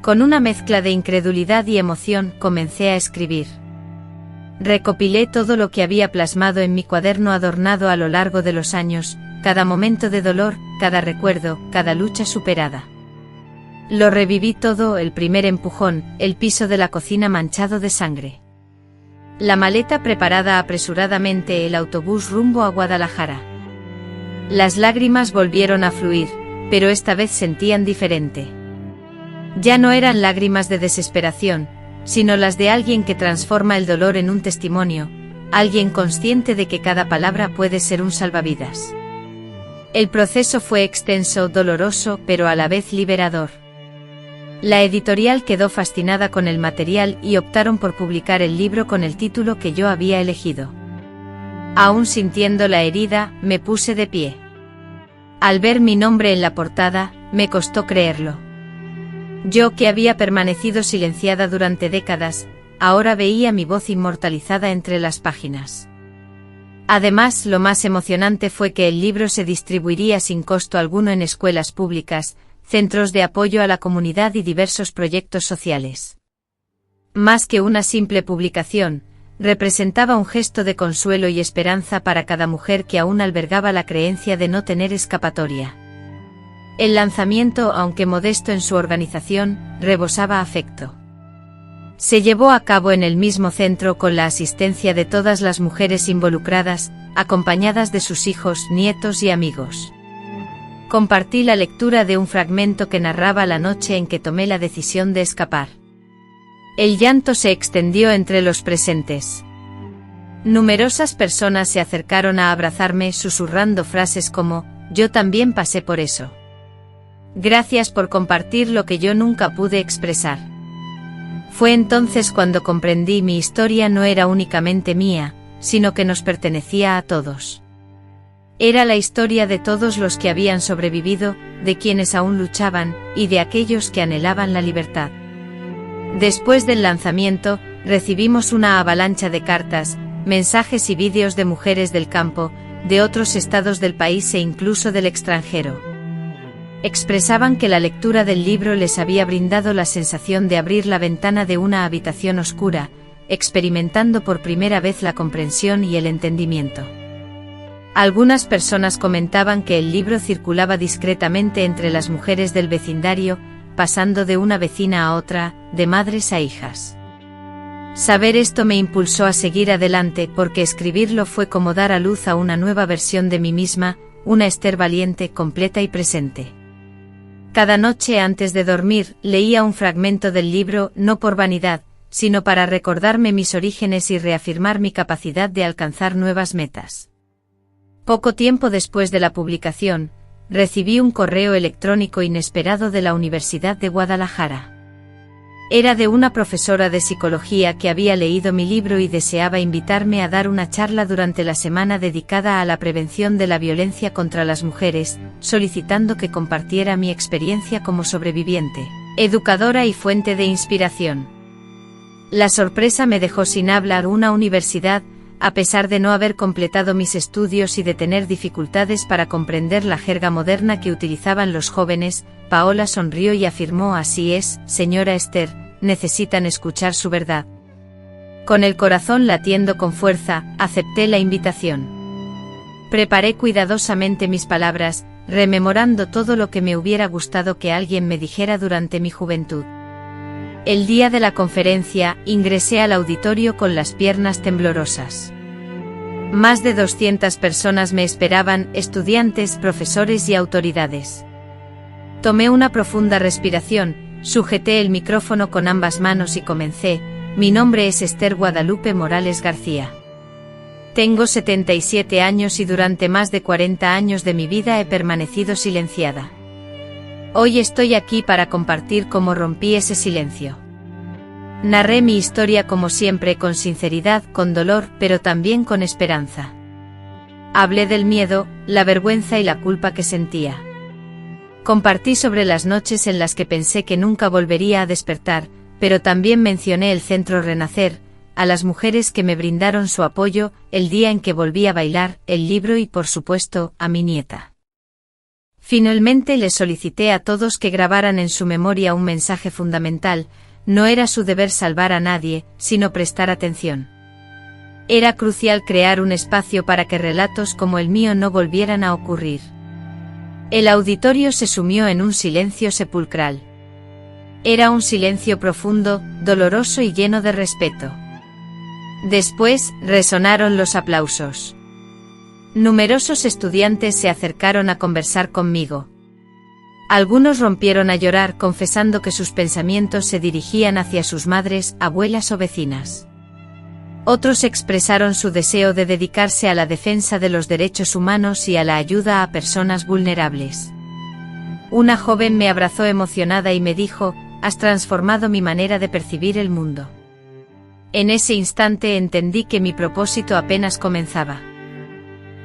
Con una mezcla de incredulidad y emoción, comencé a escribir. Recopilé todo lo que había plasmado en mi cuaderno adornado a lo largo de los años, cada momento de dolor, cada recuerdo, cada lucha superada. Lo reviví todo: el primer empujón, el piso de la cocina manchado de sangre. La maleta preparada apresuradamente, el autobús rumbo a Guadalajara. Las lágrimas volvieron a fluir, pero esta vez sentían diferente. Ya no eran lágrimas de desesperación, sino las de alguien que transforma el dolor en un testimonio, alguien consciente de que cada palabra puede ser un salvavidas. El proceso fue extenso, doloroso, pero a la vez liberador. La editorial quedó fascinada con el material y optaron por publicar el libro con el título que yo había elegido. Aún sintiendo la herida, me puse de pie. Al ver mi nombre en la portada, me costó creerlo. Yo, que había permanecido silenciada durante décadas, ahora veía mi voz inmortalizada entre las páginas. Además, lo más emocionante fue que el libro se distribuiría sin costo alguno en escuelas públicas, centros de apoyo a la comunidad y diversos proyectos sociales. Más que una simple publicación, representaba un gesto de consuelo y esperanza para cada mujer que aún albergaba la creencia de no tener escapatoria. El lanzamiento, aunque modesto en su organización, rebosaba afecto. Se llevó a cabo en el mismo centro con la asistencia de todas las mujeres involucradas, acompañadas de sus hijos, nietos y amigos. Compartí la lectura de un fragmento que narraba la noche en que tomé la decisión de escapar. El llanto se extendió entre los presentes. Numerosas personas se acercaron a abrazarme susurrando frases como, «Yo también pasé por eso. Gracias por compartir lo que yo nunca pude expresar». Fue entonces cuando comprendí mi historia no era únicamente mía, sino que nos pertenecía a todos. Era la historia de todos los que habían sobrevivido, de quienes aún luchaban, y de aquellos que anhelaban la libertad. Después del lanzamiento, recibimos una avalancha de cartas, mensajes y vídeos de mujeres del campo, de otros estados del país e incluso del extranjero. Expresaban que la lectura del libro les había brindado la sensación de abrir la ventana de una habitación oscura, experimentando por primera vez la comprensión y el entendimiento. Algunas personas comentaban que el libro circulaba discretamente entre las mujeres del vecindario, pasando de una vecina a otra, de madres a hijas. Saber esto me impulsó a seguir adelante porque escribirlo fue como dar a luz a una nueva versión de mí misma, una Esther valiente, completa y presente. Cada noche antes de dormir, leía un fragmento del libro, no por vanidad, sino para recordarme mis orígenes y reafirmar mi capacidad de alcanzar nuevas metas. Poco tiempo después de la publicación, recibí un correo electrónico inesperado de la Universidad de Guadalajara. Era de una profesora de psicología que había leído mi libro y deseaba invitarme a dar una charla durante la semana dedicada a la prevención de la violencia contra las mujeres, solicitando que compartiera mi experiencia como sobreviviente, educadora y fuente de inspiración. La sorpresa me dejó sin hablar. Una universidad, a pesar de no haber completado mis estudios y de tener dificultades para comprender la jerga moderna que utilizaban los jóvenes, Paola sonrió y afirmó: «Así es, señora Esther, necesitan escuchar su verdad». Con el corazón latiendo con fuerza, acepté la invitación. Preparé cuidadosamente mis palabras, rememorando todo lo que me hubiera gustado que alguien me dijera durante mi juventud. El día de la conferencia, ingresé al auditorio con las piernas temblorosas. Más de 200 personas me esperaban, estudiantes, profesores y autoridades. Tomé una profunda respiración, sujeté el micrófono con ambas manos y comencé: «Mi nombre es Esther Guadalupe Morales García. Tengo 77 años y durante más de 40 años de mi vida he permanecido silenciada. Hoy estoy aquí para compartir cómo rompí ese silencio». Narré mi historia como siempre, con sinceridad, con dolor, pero también con esperanza. Hablé del miedo, la vergüenza y la culpa que sentía. Compartí sobre las noches en las que pensé que nunca volvería a despertar, pero también mencioné el Centro Renacer, a las mujeres que me brindaron su apoyo, el día en que volví a bailar, el libro y por supuesto, a mi nieta. Finalmente les solicité a todos que grabaran en su memoria un mensaje fundamental: no era su deber salvar a nadie, sino prestar atención. Era crucial crear un espacio para que relatos como el mío no volvieran a ocurrir. El auditorio se sumió en un silencio sepulcral. Era un silencio profundo, doloroso y lleno de respeto. Después, resonaron los aplausos. Numerosos estudiantes se acercaron a conversar conmigo. Algunos rompieron a llorar confesando que sus pensamientos se dirigían hacia sus madres, abuelas o vecinas. Otros expresaron su deseo de dedicarse a la defensa de los derechos humanos y a la ayuda a personas vulnerables. Una joven me abrazó emocionada y me dijo: «Has transformado mi manera de percibir el mundo». En ese instante entendí que mi propósito apenas comenzaba.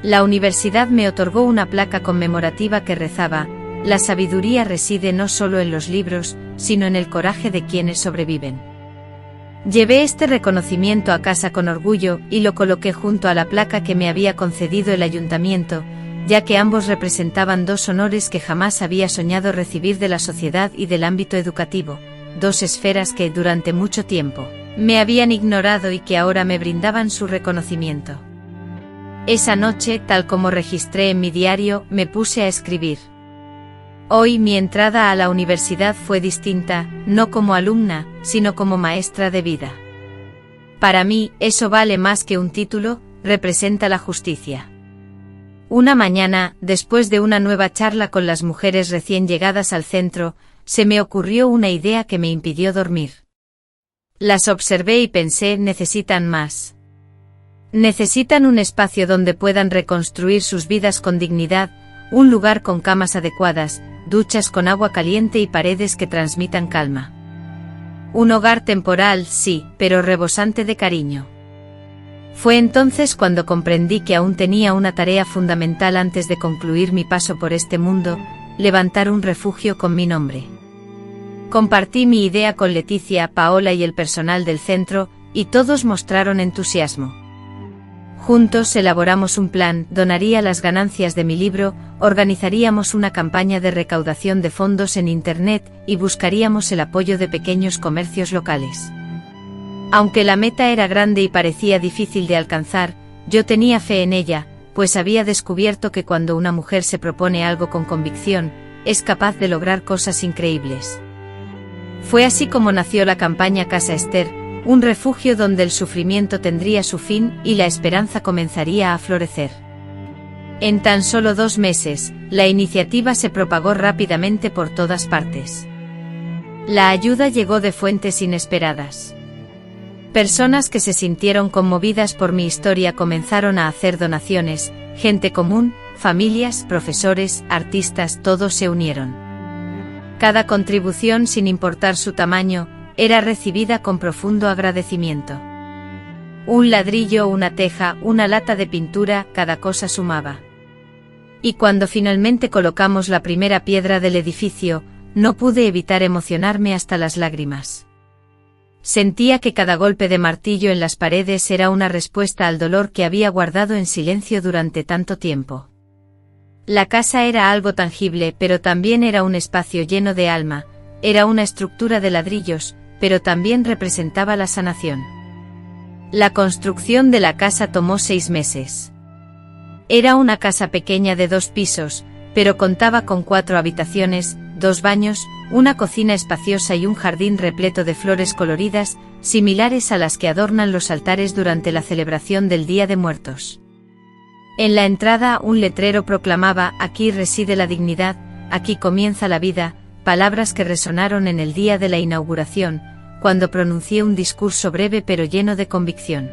La universidad me otorgó una placa conmemorativa que rezaba: «La sabiduría reside no solo en los libros, sino en el coraje de quienes sobreviven». Llevé este reconocimiento a casa con orgullo y lo coloqué junto a la placa que me había concedido el ayuntamiento, ya que ambos representaban dos honores que jamás había soñado recibir de la sociedad y del ámbito educativo, dos esferas que, durante mucho tiempo, me habían ignorado y que ahora me brindaban su reconocimiento. Esa noche, tal como registré en mi diario, me puse a escribir. Hoy mi entrada a la universidad fue distinta, no como alumna, sino como maestra de vida. Para mí, eso vale más que un título, representa la justicia. Una mañana, después de una nueva charla con las mujeres recién llegadas al centro, se me ocurrió una idea que me impidió dormir. Las observé y pensé, necesitan más. Necesitan un espacio donde puedan reconstruir sus vidas con dignidad, un lugar con camas adecuadas, duchas con agua caliente y paredes que transmitan calma. Un hogar temporal, sí, pero rebosante de cariño. Fue entonces cuando comprendí que aún tenía una tarea fundamental antes de concluir mi paso por este mundo, levantar un refugio con mi nombre. Compartí mi idea con Leticia, Paola y el personal del centro, y todos mostraron entusiasmo. Juntos elaboramos un plan, donaría las ganancias de mi libro, organizaríamos una campaña de recaudación de fondos en Internet y buscaríamos el apoyo de pequeños comercios locales. Aunque la meta era grande y parecía difícil de alcanzar, yo tenía fe en ella, pues había descubierto que cuando una mujer se propone algo con convicción, es capaz de lograr cosas increíbles. Fue así como nació la campaña Casa Ester, un refugio donde el sufrimiento tendría su fin y la esperanza comenzaría a florecer. En tan solo 2 meses, la iniciativa se propagó rápidamente por todas partes. La ayuda llegó de fuentes inesperadas. Personas que se sintieron conmovidas por mi historia comenzaron a hacer donaciones, gente común, familias, profesores, artistas, todos se unieron. Cada contribución, sin importar su tamaño, era recibida con profundo agradecimiento. Un ladrillo, una teja, una lata de pintura, cada cosa sumaba. Y cuando finalmente colocamos la primera piedra del edificio, no pude evitar emocionarme hasta las lágrimas. Sentía que cada golpe de martillo en las paredes era una respuesta al dolor que había guardado en silencio durante tanto tiempo. La casa era algo tangible, pero también era un espacio lleno de alma, era una estructura de ladrillos, pero también representaba la sanación. La construcción de la casa tomó 6 meses. Era una casa pequeña de 2 pisos, pero contaba con 4 habitaciones, 2 baños, una cocina espaciosa y un jardín repleto de flores coloridas, similares a las que adornan los altares durante la celebración del Día de Muertos. En la entrada un letrero proclamaba: aquí reside la dignidad, aquí comienza la vida, palabras que resonaron en el día de la inauguración, cuando pronuncié un discurso breve pero lleno de convicción.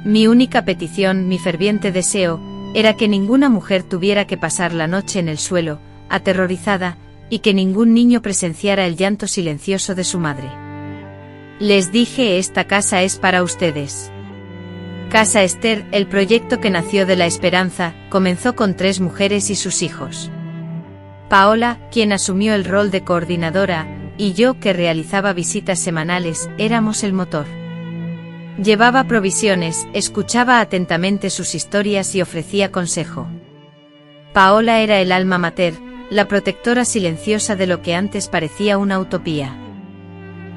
Mi única petición, mi ferviente deseo, era que ninguna mujer tuviera que pasar la noche en el suelo, aterrorizada, y que ningún niño presenciara el llanto silencioso de su madre. Les dije: esta casa es para ustedes. Casa Ester, el proyecto que nació de la esperanza, comenzó con 3 mujeres y sus hijos. Paola, quien asumió el rol de coordinadora, y yo, que realizaba visitas semanales, éramos el motor. Llevaba provisiones, escuchaba atentamente sus historias y ofrecía consejo. Paola era el alma mater, la protectora silenciosa de lo que antes parecía una utopía.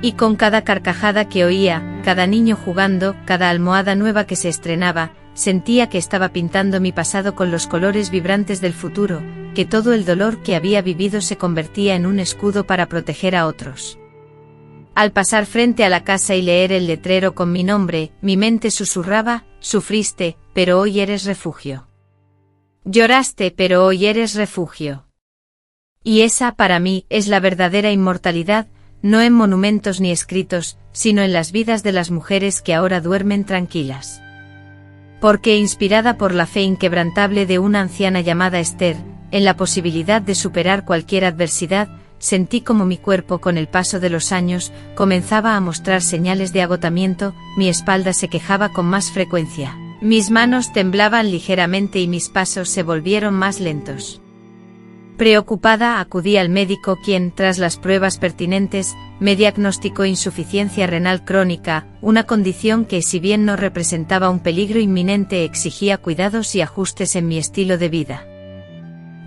Y con cada carcajada que oía, cada niño jugando, cada almohada nueva que se estrenaba, sentía que estaba pintando mi pasado con los colores vibrantes del futuro, que todo el dolor que había vivido se convertía en un escudo para proteger a otros. Al pasar frente a la casa y leer el letrero con mi nombre, mi mente susurraba: sufriste, pero hoy eres refugio. Lloraste, pero hoy eres refugio. Y esa, para mí, es la verdadera inmortalidad, no en monumentos ni escritos, sino en las vidas de las mujeres que ahora duermen tranquilas. Porque, inspirada por la fe inquebrantable de una anciana llamada Ester, en la posibilidad de superar cualquier adversidad, sentí como mi cuerpo, con el paso de los años, comenzaba a mostrar señales de agotamiento, mi espalda se quejaba con más frecuencia, mis manos temblaban ligeramente y mis pasos se volvieron más lentos. Preocupada, acudí al médico, quien, tras las pruebas pertinentes, me diagnosticó insuficiencia renal crónica, una condición que, si bien no representaba un peligro inminente, exigía cuidados y ajustes en mi estilo de vida.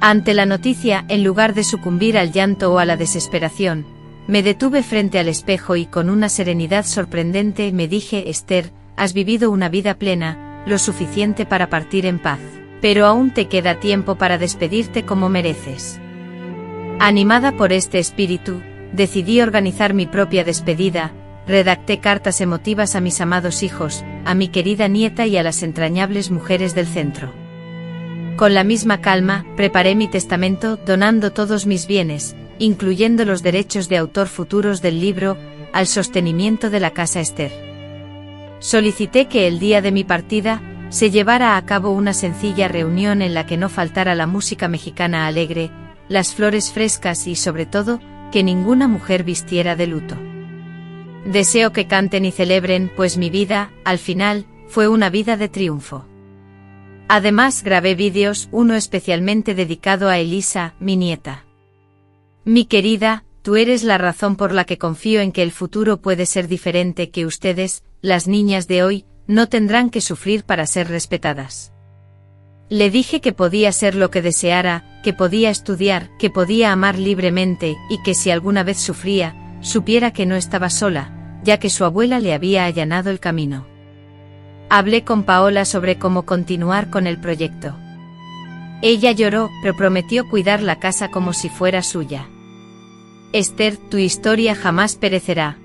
Ante la noticia, en lugar de sucumbir al llanto o a la desesperación, me detuve frente al espejo y con una serenidad sorprendente me dije: Ester, has vivido una vida plena, lo suficiente para partir en paz. Pero aún te queda tiempo para despedirte como mereces. Animada por este espíritu, decidí organizar mi propia despedida. Redacté cartas emotivas a mis amados hijos, a mi querida nieta y a las entrañables mujeres del centro. Con la misma calma, preparé mi testamento, donando todos mis bienes, incluyendo los derechos de autor futuros del libro, al sostenimiento de la Casa Ester. Solicité que el día de mi partida, se llevara a cabo una sencilla reunión en la que no faltara la música mexicana alegre, las flores frescas y sobre todo, que ninguna mujer vistiera de luto. Deseo que canten y celebren, pues mi vida, al final, fue una vida de triunfo. Además grabé vídeos, uno especialmente dedicado a Elisa, mi nieta. Mi querida, tú eres la razón por la que confío en que el futuro puede ser diferente, que ustedes, las niñas de hoy, no tendrán que sufrir para ser respetadas. Le dije que podía ser lo que deseara, que podía estudiar, que podía amar libremente, y que si alguna vez sufría, supiera que no estaba sola, ya que su abuela le había allanado el camino. Hablé con Paola sobre cómo continuar con el proyecto. Ella lloró, pero prometió cuidar la casa como si fuera suya. Ester, tu historia jamás perecerá.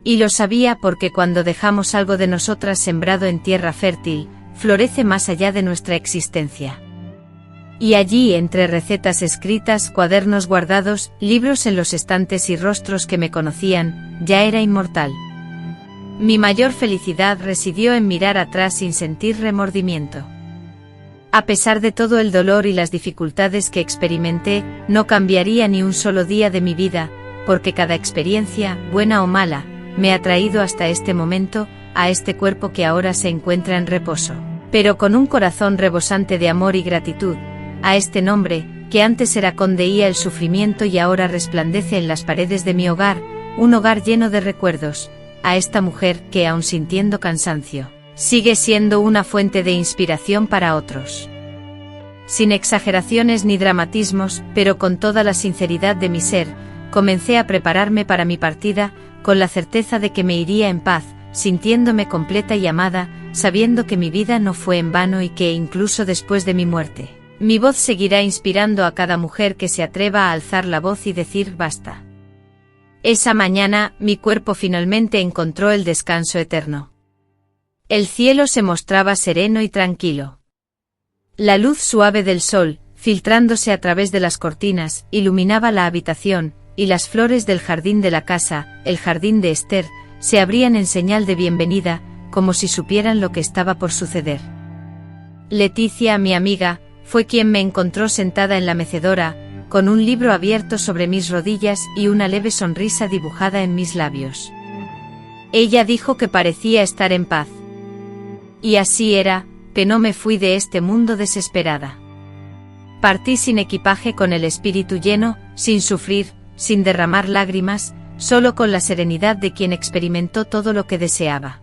Y lo sabía porque cuando dejamos algo de nosotras sembrado en tierra fértil, florece más allá de nuestra existencia. Y allí, entre recetas escritas, cuadernos guardados, libros en los estantes y rostros que me conocían, ya era inmortal. Mi mayor felicidad residió en mirar atrás sin sentir remordimiento. A pesar de todo el dolor y las dificultades que experimenté, no cambiaría ni un solo día de mi vida, porque cada experiencia, buena o mala, me ha traído hasta este momento, a este cuerpo que ahora se encuentra en reposo, pero con un corazón rebosante de amor y gratitud, a este nombre, que antes eracondeía el sufrimiento y ahora resplandece en las paredes de mi hogar, un hogar lleno de recuerdos, a esta mujer que, aun sintiendo cansancio, sigue siendo una fuente de inspiración para otros. Sin exageraciones ni dramatismos, pero con toda la sinceridad de mi ser, comencé a prepararme para mi partida, con la certeza de que me iría en paz, sintiéndome completa y amada, sabiendo que mi vida no fue en vano y que incluso después de mi muerte, mi voz seguirá inspirando a cada mujer que se atreva a alzar la voz y decir basta. Esa mañana, mi cuerpo finalmente encontró el descanso eterno. El cielo se mostraba sereno y tranquilo. La luz suave del sol, filtrándose a través de las cortinas, iluminaba la habitación, y las flores del jardín de la casa, el jardín de Ester, se abrían en señal de bienvenida, como si supieran lo que estaba por suceder. Leticia, mi amiga, fue quien me encontró sentada en la mecedora, con un libro abierto sobre mis rodillas y una leve sonrisa dibujada en mis labios. Ella dijo que parecía estar en paz. Y así era, que no me fui de este mundo desesperada. Partí sin equipaje, con el espíritu lleno, sin sufrir, sin derramar lágrimas, solo con la serenidad de quien experimentó todo lo que deseaba.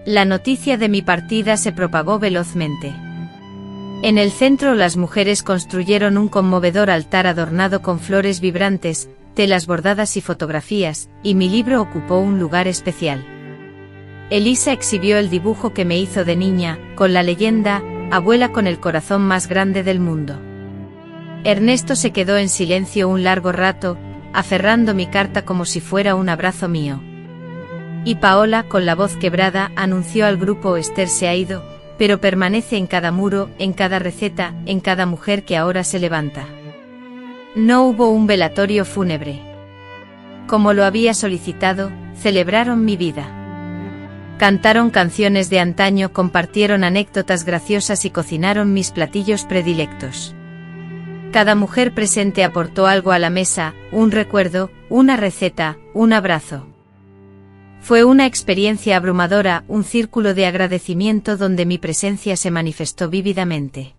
La noticia de mi partida se propagó velozmente. En el centro las mujeres construyeron un conmovedor altar adornado con flores vibrantes, telas bordadas y fotografías, y mi libro ocupó un lugar especial. Elisa exhibió el dibujo que me hizo de niña, con la leyenda, abuela con el corazón más grande del mundo. Ernesto se quedó en silencio un largo rato, aferrando mi carta como si fuera un abrazo mío. Y Paola, con la voz quebrada, anunció al grupo: Ester se ha ido, pero permanece en cada muro, en cada receta, en cada mujer que ahora se levanta. No hubo un velatorio fúnebre. Como lo había solicitado, celebraron mi vida. Cantaron canciones de antaño, compartieron anécdotas graciosas y cocinaron mis platillos predilectos. Cada mujer presente aportó algo a la mesa, un recuerdo, una receta, un abrazo. Fue una experiencia abrumadora, un círculo de agradecimiento donde mi presencia se manifestó vívidamente.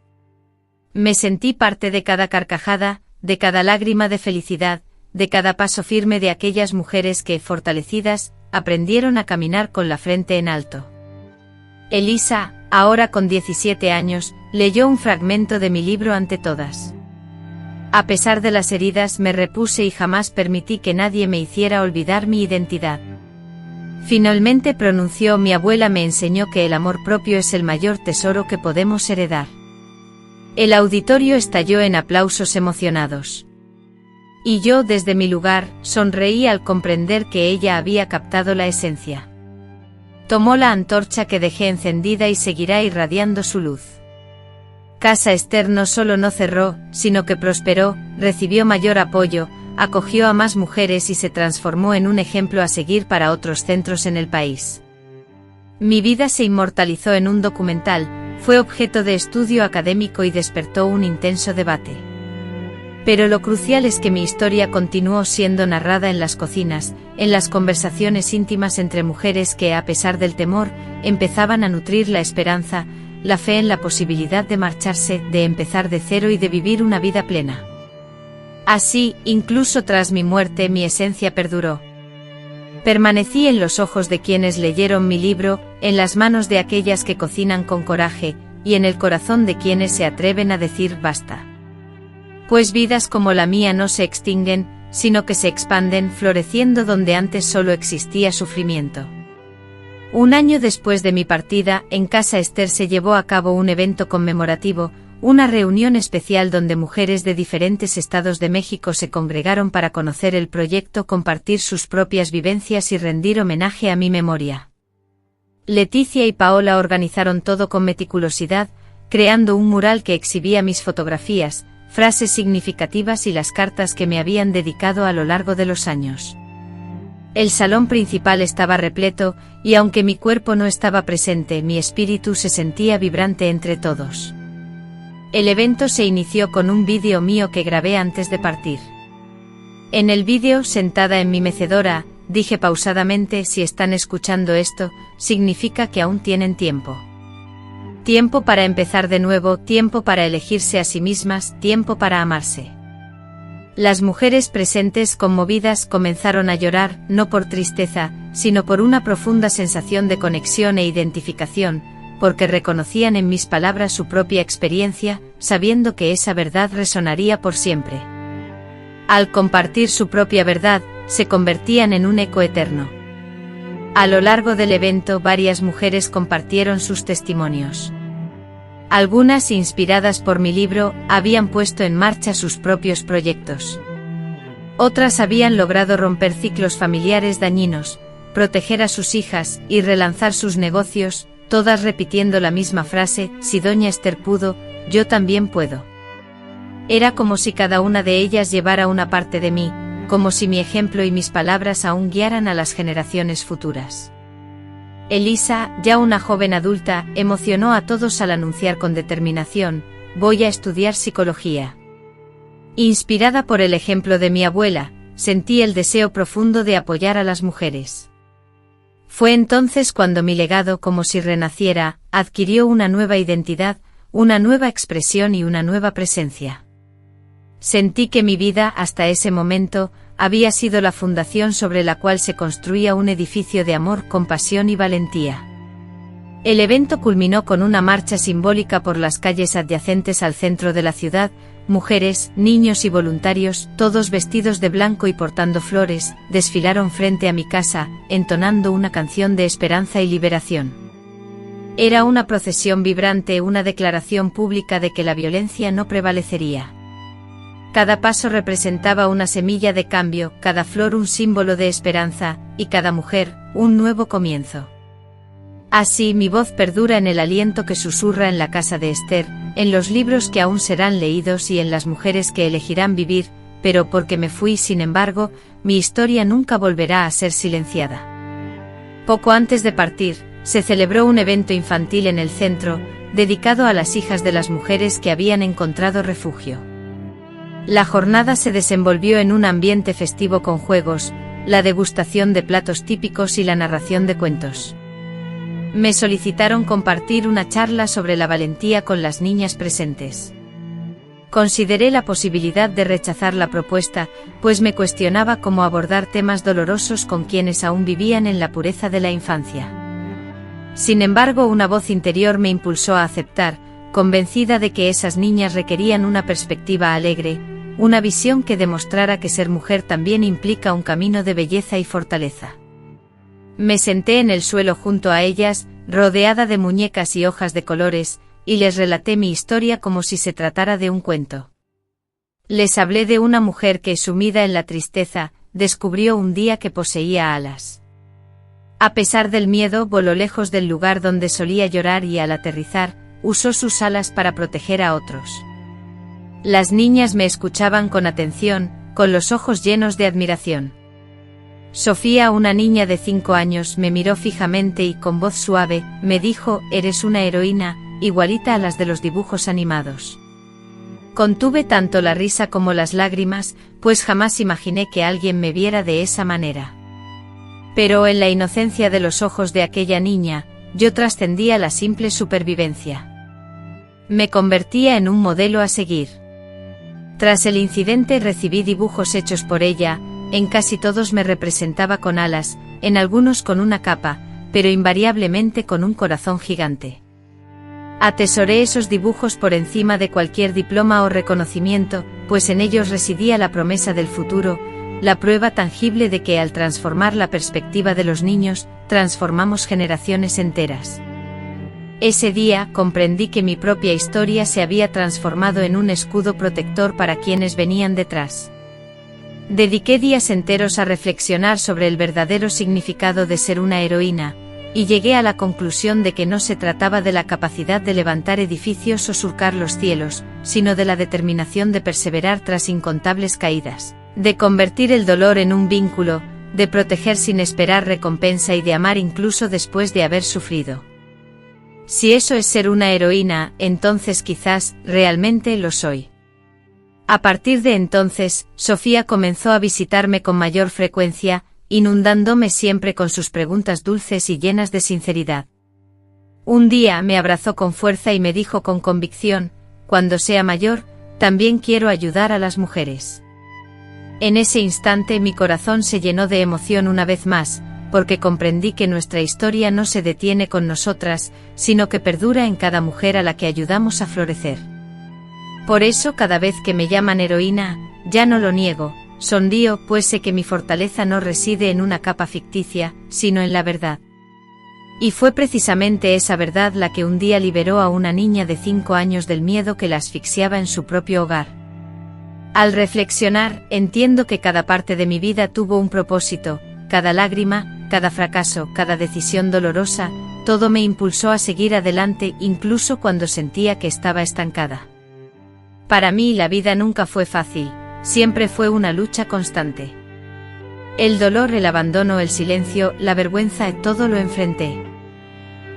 Me sentí parte de cada carcajada, de cada lágrima de felicidad, de cada paso firme de aquellas mujeres que, fortalecidas, aprendieron a caminar con la frente en alto. Elisa, ahora con 17 años, leyó un fragmento de mi libro ante todas. A pesar de las heridas, me repuse y jamás permití que nadie me hiciera olvidar mi identidad. Finalmente pronunció: mi abuela me enseñó que el amor propio es el mayor tesoro que podemos heredar. El auditorio estalló en aplausos emocionados. Y yo desde mi lugar, sonreí al comprender que ella había captado la esencia. Tomó la antorcha que dejé encendida y seguirá irradiando su luz. Casa Ester no solo no cerró, sino que prosperó, recibió mayor apoyo, acogió a más mujeres y se transformó en un ejemplo a seguir para otros centros en el país. Mi vida se inmortalizó en un documental, fue objeto de estudio académico y despertó un intenso debate. Pero lo crucial es que mi historia continuó siendo narrada en las cocinas, en las conversaciones íntimas entre mujeres que, a pesar del temor, empezaban a nutrir la esperanza, la fe en la posibilidad de marcharse, de empezar de cero y de vivir una vida plena. Así, incluso tras mi muerte, mi esencia perduró. Permanecí en los ojos de quienes leyeron mi libro, en las manos de aquellas que cocinan con coraje, y en el corazón de quienes se atreven a decir basta. Pues vidas como la mía no se extinguen, sino que se expanden, floreciendo donde antes solo existía sufrimiento. Un año después de mi partida, en Casa Ester se llevó a cabo un evento conmemorativo, una reunión especial donde mujeres de diferentes estados de México se congregaron para conocer el proyecto, compartir sus propias vivencias y rendir homenaje a mi memoria. Leticia y Paola organizaron todo con meticulosidad, creando un mural que exhibía mis fotografías, frases significativas y las cartas que me habían dedicado a lo largo de los años. El salón principal estaba repleto, y aunque mi cuerpo no estaba presente, mi espíritu se sentía vibrante entre todos. El evento se inició con un vídeo mío que grabé antes de partir. En el vídeo, sentada en mi mecedora, dije pausadamente: si están escuchando esto, significa que aún tienen tiempo. Tiempo para empezar de nuevo, tiempo para elegirse a sí mismas, tiempo para amarse. Las mujeres presentes, conmovidas, comenzaron a llorar, no por tristeza, sino por una profunda sensación de conexión e identificación, porque reconocían en mis palabras su propia experiencia, sabiendo que esa verdad resonaría por siempre. Al compartir su propia verdad, se convertían en un eco eterno. A lo largo del evento, varias mujeres compartieron sus testimonios. Algunas, inspiradas por mi libro, habían puesto en marcha sus propios proyectos. Otras habían logrado romper ciclos familiares dañinos, proteger a sus hijas y relanzar sus negocios, todas repitiendo la misma frase: si doña Ester pudo, yo también puedo. Era como si cada una de ellas llevara una parte de mí, como si mi ejemplo y mis palabras aún guiaran a las generaciones futuras. Elisa, ya una joven adulta, emocionó a todos al anunciar con determinación: voy a estudiar psicología. Inspirada por el ejemplo de mi abuela, sentí el deseo profundo de apoyar a las mujeres. Fue entonces cuando mi legado, como si renaciera, adquirió una nueva identidad, una nueva expresión y una nueva presencia. Sentí que mi vida, hasta ese momento, había sido la fundación sobre la cual se construía un edificio de amor, compasión y valentía. El evento culminó con una marcha simbólica por las calles adyacentes al centro de la ciudad. Mujeres, niños y voluntarios, todos vestidos de blanco y portando flores, desfilaron frente a mi casa, entonando una canción de esperanza y liberación. Era una procesión vibrante, una declaración pública de que la violencia no prevalecería. Cada paso representaba una semilla de cambio, cada flor un símbolo de esperanza, y cada mujer, un nuevo comienzo. Así mi voz perdura en el aliento que susurra en la casa de Ester, en los libros que aún serán leídos y en las mujeres que elegirán vivir, pero porque me fui, sin embargo, mi historia nunca volverá a ser silenciada. Poco antes de partir, se celebró un evento infantil en el centro, dedicado a las hijas de las mujeres que habían encontrado refugio. La jornada se desenvolvió en un ambiente festivo con juegos, la degustación de platos típicos y la narración de cuentos. Me solicitaron compartir una charla sobre la valentía con las niñas presentes. Consideré la posibilidad de rechazar la propuesta, pues me cuestionaba cómo abordar temas dolorosos con quienes aún vivían en la pureza de la infancia. Sin embargo, una voz interior me impulsó a aceptar, convencida de que esas niñas requerían una perspectiva alegre, una visión que demostrara que ser mujer también implica un camino de belleza y fortaleza. Me senté en el suelo junto a ellas, rodeada de muñecas y hojas de colores, y les relaté mi historia como si se tratara de un cuento. Les hablé de una mujer que, sumida en la tristeza, descubrió un día que poseía alas. A pesar del miedo, voló lejos del lugar donde solía llorar y al aterrizar, usó sus alas para proteger a otros. Las niñas me escuchaban con atención, con los ojos llenos de admiración. Sofía, una niña de 5 años, me miró fijamente y con voz suave, me dijo: «Eres una heroína, igualita a las de los dibujos animados». Contuve tanto la risa como las lágrimas, pues jamás imaginé que alguien me viera de esa manera. Pero en la inocencia de los ojos de aquella niña, yo trascendía la simple supervivencia. Me convertía en un modelo a seguir. Tras el incidente recibí dibujos hechos por ella, en casi todos me representaba con alas, en algunos con una capa, pero invariablemente con un corazón gigante. Atesoré esos dibujos por encima de cualquier diploma o reconocimiento, pues en ellos residía la promesa del futuro, la prueba tangible de que al transformar la perspectiva de los niños, transformamos generaciones enteras. Ese día comprendí que mi propia historia se había transformado en un escudo protector para quienes venían detrás. Dediqué días enteros a reflexionar sobre el verdadero significado de ser una heroína, y llegué a la conclusión de que no se trataba de la capacidad de levantar edificios o surcar los cielos, sino de la determinación de perseverar tras incontables caídas, de convertir el dolor en un vínculo, de proteger sin esperar recompensa y de amar incluso después de haber sufrido. Si eso es ser una heroína, entonces quizás, realmente lo soy. A partir de entonces, Sofía comenzó a visitarme con mayor frecuencia, inundándome siempre con sus preguntas dulces y llenas de sinceridad. Un día me abrazó con fuerza y me dijo con convicción: «Cuando sea mayor, también quiero ayudar a las mujeres». En ese instante mi corazón se llenó de emoción una vez más, porque comprendí que nuestra historia no se detiene con nosotras, sino que perdura en cada mujer a la que ayudamos a florecer. Por eso cada vez que me llaman heroína, ya no lo niego, sonrío, pues sé que mi fortaleza no reside en una capa ficticia, sino en la verdad. Y fue precisamente esa verdad la que un día liberó a una niña de 5 años del miedo que la asfixiaba en su propio hogar. Al reflexionar, entiendo que cada parte de mi vida tuvo un propósito, cada lágrima, cada fracaso, cada decisión dolorosa, todo me impulsó a seguir adelante incluso cuando sentía que estaba estancada. Para mí la vida nunca fue fácil, siempre fue una lucha constante. El dolor, el abandono, el silencio, la vergüenza, todo lo enfrenté.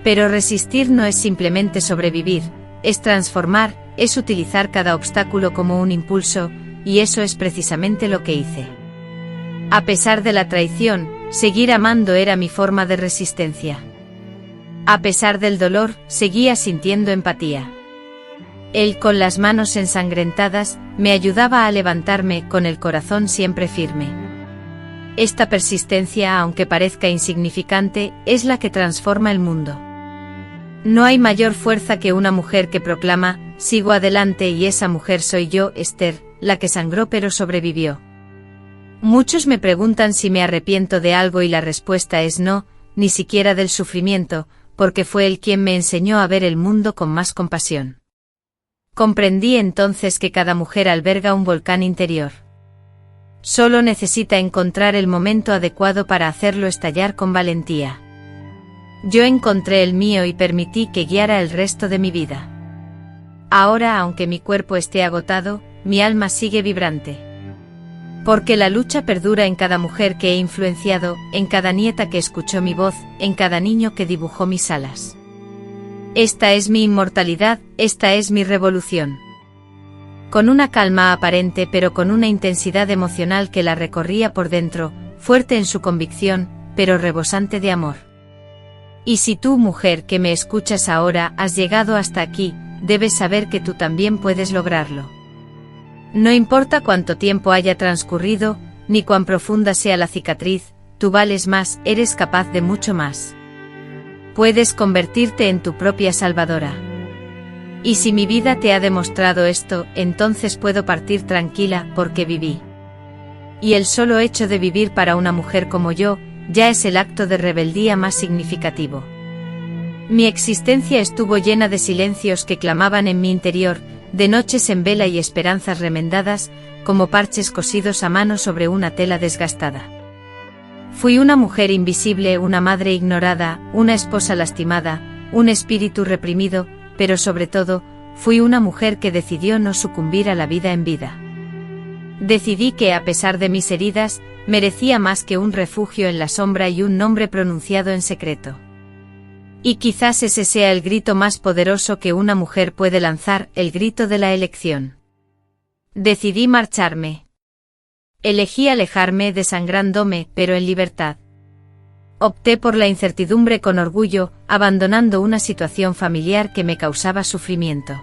Pero resistir no es simplemente sobrevivir, es transformar, es utilizar cada obstáculo como un impulso, y eso es precisamente lo que hice. A pesar de la traición, seguir amando era mi forma de resistencia. A pesar del dolor, seguía sintiendo empatía. Él, con las manos ensangrentadas, me ayudaba a levantarme, con el corazón siempre firme. Esta persistencia, aunque parezca insignificante, es la que transforma el mundo. No hay mayor fuerza que una mujer que proclama: «Sigo adelante», y esa mujer soy yo, Esther, la que sangró pero sobrevivió. Muchos me preguntan si me arrepiento de algo y la respuesta es no, ni siquiera del sufrimiento, porque fue él quien me enseñó a ver el mundo con más compasión. Comprendí entonces que cada mujer alberga un volcán interior. Solo necesita encontrar el momento adecuado para hacerlo estallar con valentía. Yo encontré el mío y permití que guiara el resto de mi vida. Ahora, aunque mi cuerpo esté agotado, mi alma sigue vibrante. Porque la lucha perdura en cada mujer que he influenciado, en cada nieta que escuchó mi voz, en cada niño que dibujó mis alas. Esta es mi inmortalidad, esta es mi revolución. Con una calma aparente pero con una intensidad emocional que la recorría por dentro, fuerte en su convicción, pero rebosante de amor. Y si tú, mujer que me escuchas ahora, has llegado hasta aquí, debes saber que tú también puedes lograrlo. No importa cuánto tiempo haya transcurrido, ni cuán profunda sea la cicatriz, tú vales más, eres capaz de mucho más. Puedes convertirte en tu propia salvadora. Y si mi vida te ha demostrado esto, entonces puedo partir tranquila, porque viví. Y el solo hecho de vivir para una mujer como yo, ya es el acto de rebeldía más significativo. Mi existencia estuvo llena de silencios que clamaban en mi interior, de noches en vela y esperanzas remendadas, como parches cosidos a mano sobre una tela desgastada. Fui una mujer invisible, una madre ignorada, una esposa lastimada, un espíritu reprimido, pero sobre todo, fui una mujer que decidió no sucumbir a la vida en vida. Decidí que, a pesar de mis heridas, merecía más que un refugio en la sombra y un nombre pronunciado en secreto. Y quizás ese sea el grito más poderoso que una mujer puede lanzar, el grito de la elección. Decidí marcharme. Elegí alejarme desangrándome, pero en libertad. Opté por la incertidumbre con orgullo, abandonando una situación familiar que me causaba sufrimiento.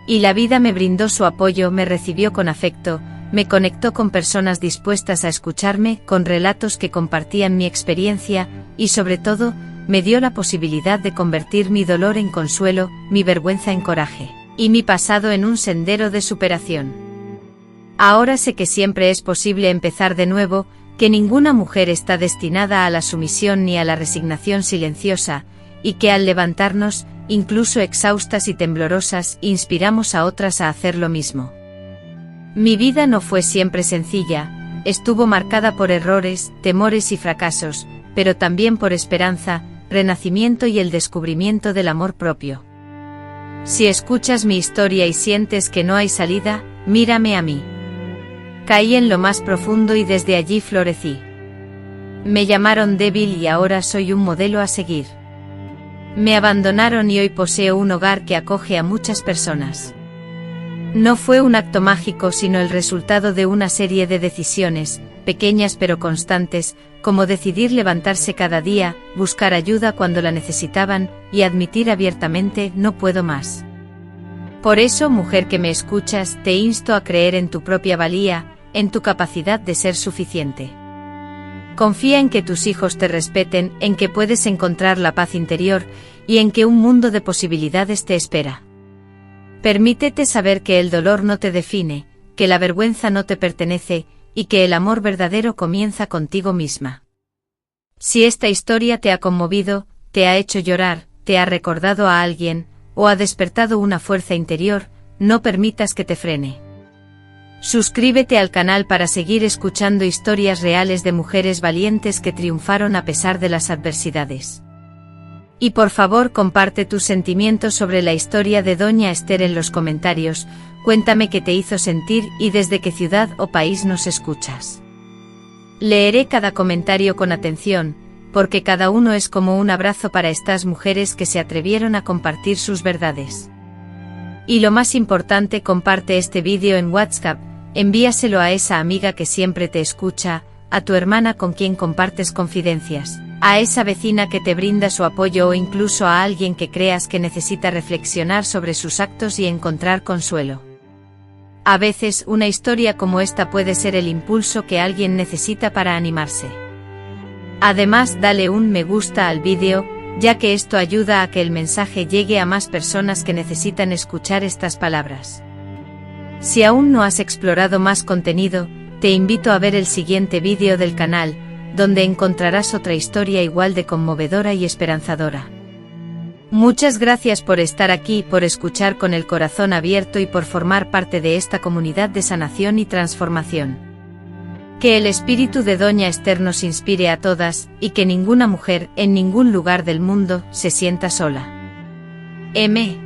Y la vida me brindó su apoyo, me recibió con afecto, me conectó con personas dispuestas a escucharme, con relatos que compartían mi experiencia, y sobre todo, me dio la posibilidad de convertir mi dolor en consuelo, mi vergüenza en coraje, y mi pasado en un sendero de superación. Ahora sé que siempre es posible empezar de nuevo, que ninguna mujer está destinada a la sumisión ni a la resignación silenciosa, y que al levantarnos, incluso exhaustas y temblorosas, inspiramos a otras a hacer lo mismo. Mi vida no fue siempre sencilla, estuvo marcada por errores, temores y fracasos, pero también por esperanza, renacimiento y el descubrimiento del amor propio. Si escuchas mi historia y sientes que no hay salida, mírame a mí. Caí en lo más profundo y desde allí florecí. Me llamaron débil y ahora soy un modelo a seguir. Me abandonaron y hoy poseo un hogar que acoge a muchas personas. No fue un acto mágico, sino el resultado de una serie de decisiones, pequeñas pero constantes, como decidir levantarse cada día, buscar ayuda cuando la necesitaban, y admitir abiertamente: no puedo más. Por eso, mujer que me escuchas, te insto a creer en tu propia valía, en tu capacidad de ser suficiente. Confía en que tus hijos te respeten, en que puedes encontrar la paz interior, y en que un mundo de posibilidades te espera. Permítete saber que el dolor no te define, que la vergüenza no te pertenece, y que el amor verdadero comienza contigo misma. Si esta historia te ha conmovido, te ha hecho llorar, te ha recordado a alguien, o ha despertado una fuerza interior, no permitas que te frene. Suscríbete al canal para seguir escuchando historias reales de mujeres valientes que triunfaron a pesar de las adversidades. Y por favor, comparte tus sentimientos sobre la historia de Doña Esther en los comentarios, cuéntame qué te hizo sentir y desde qué ciudad o país nos escuchas. Leeré cada comentario con atención, porque cada uno es como un abrazo para estas mujeres que se atrevieron a compartir sus verdades. Y lo más importante, comparte este vídeo en WhatsApp, envíaselo a esa amiga que siempre te escucha, a tu hermana con quien compartes confidencias, a esa vecina que te brinda su apoyo o incluso a alguien que creas que necesita reflexionar sobre sus actos y encontrar consuelo. A veces una historia como esta puede ser el impulso que alguien necesita para animarse. Además, dale un me gusta al vídeo, ya que esto ayuda a que el mensaje llegue a más personas que necesitan escuchar estas palabras. Si aún no has explorado más contenido, te invito a ver el siguiente vídeo del canal, donde encontrarás otra historia igual de conmovedora y esperanzadora. Muchas gracias por estar aquí, por escuchar con el corazón abierto y por formar parte de esta comunidad de sanación y transformación. Que el espíritu de Doña Esther nos inspire a todas, y que ninguna mujer, en ningún lugar del mundo, se sienta sola. M.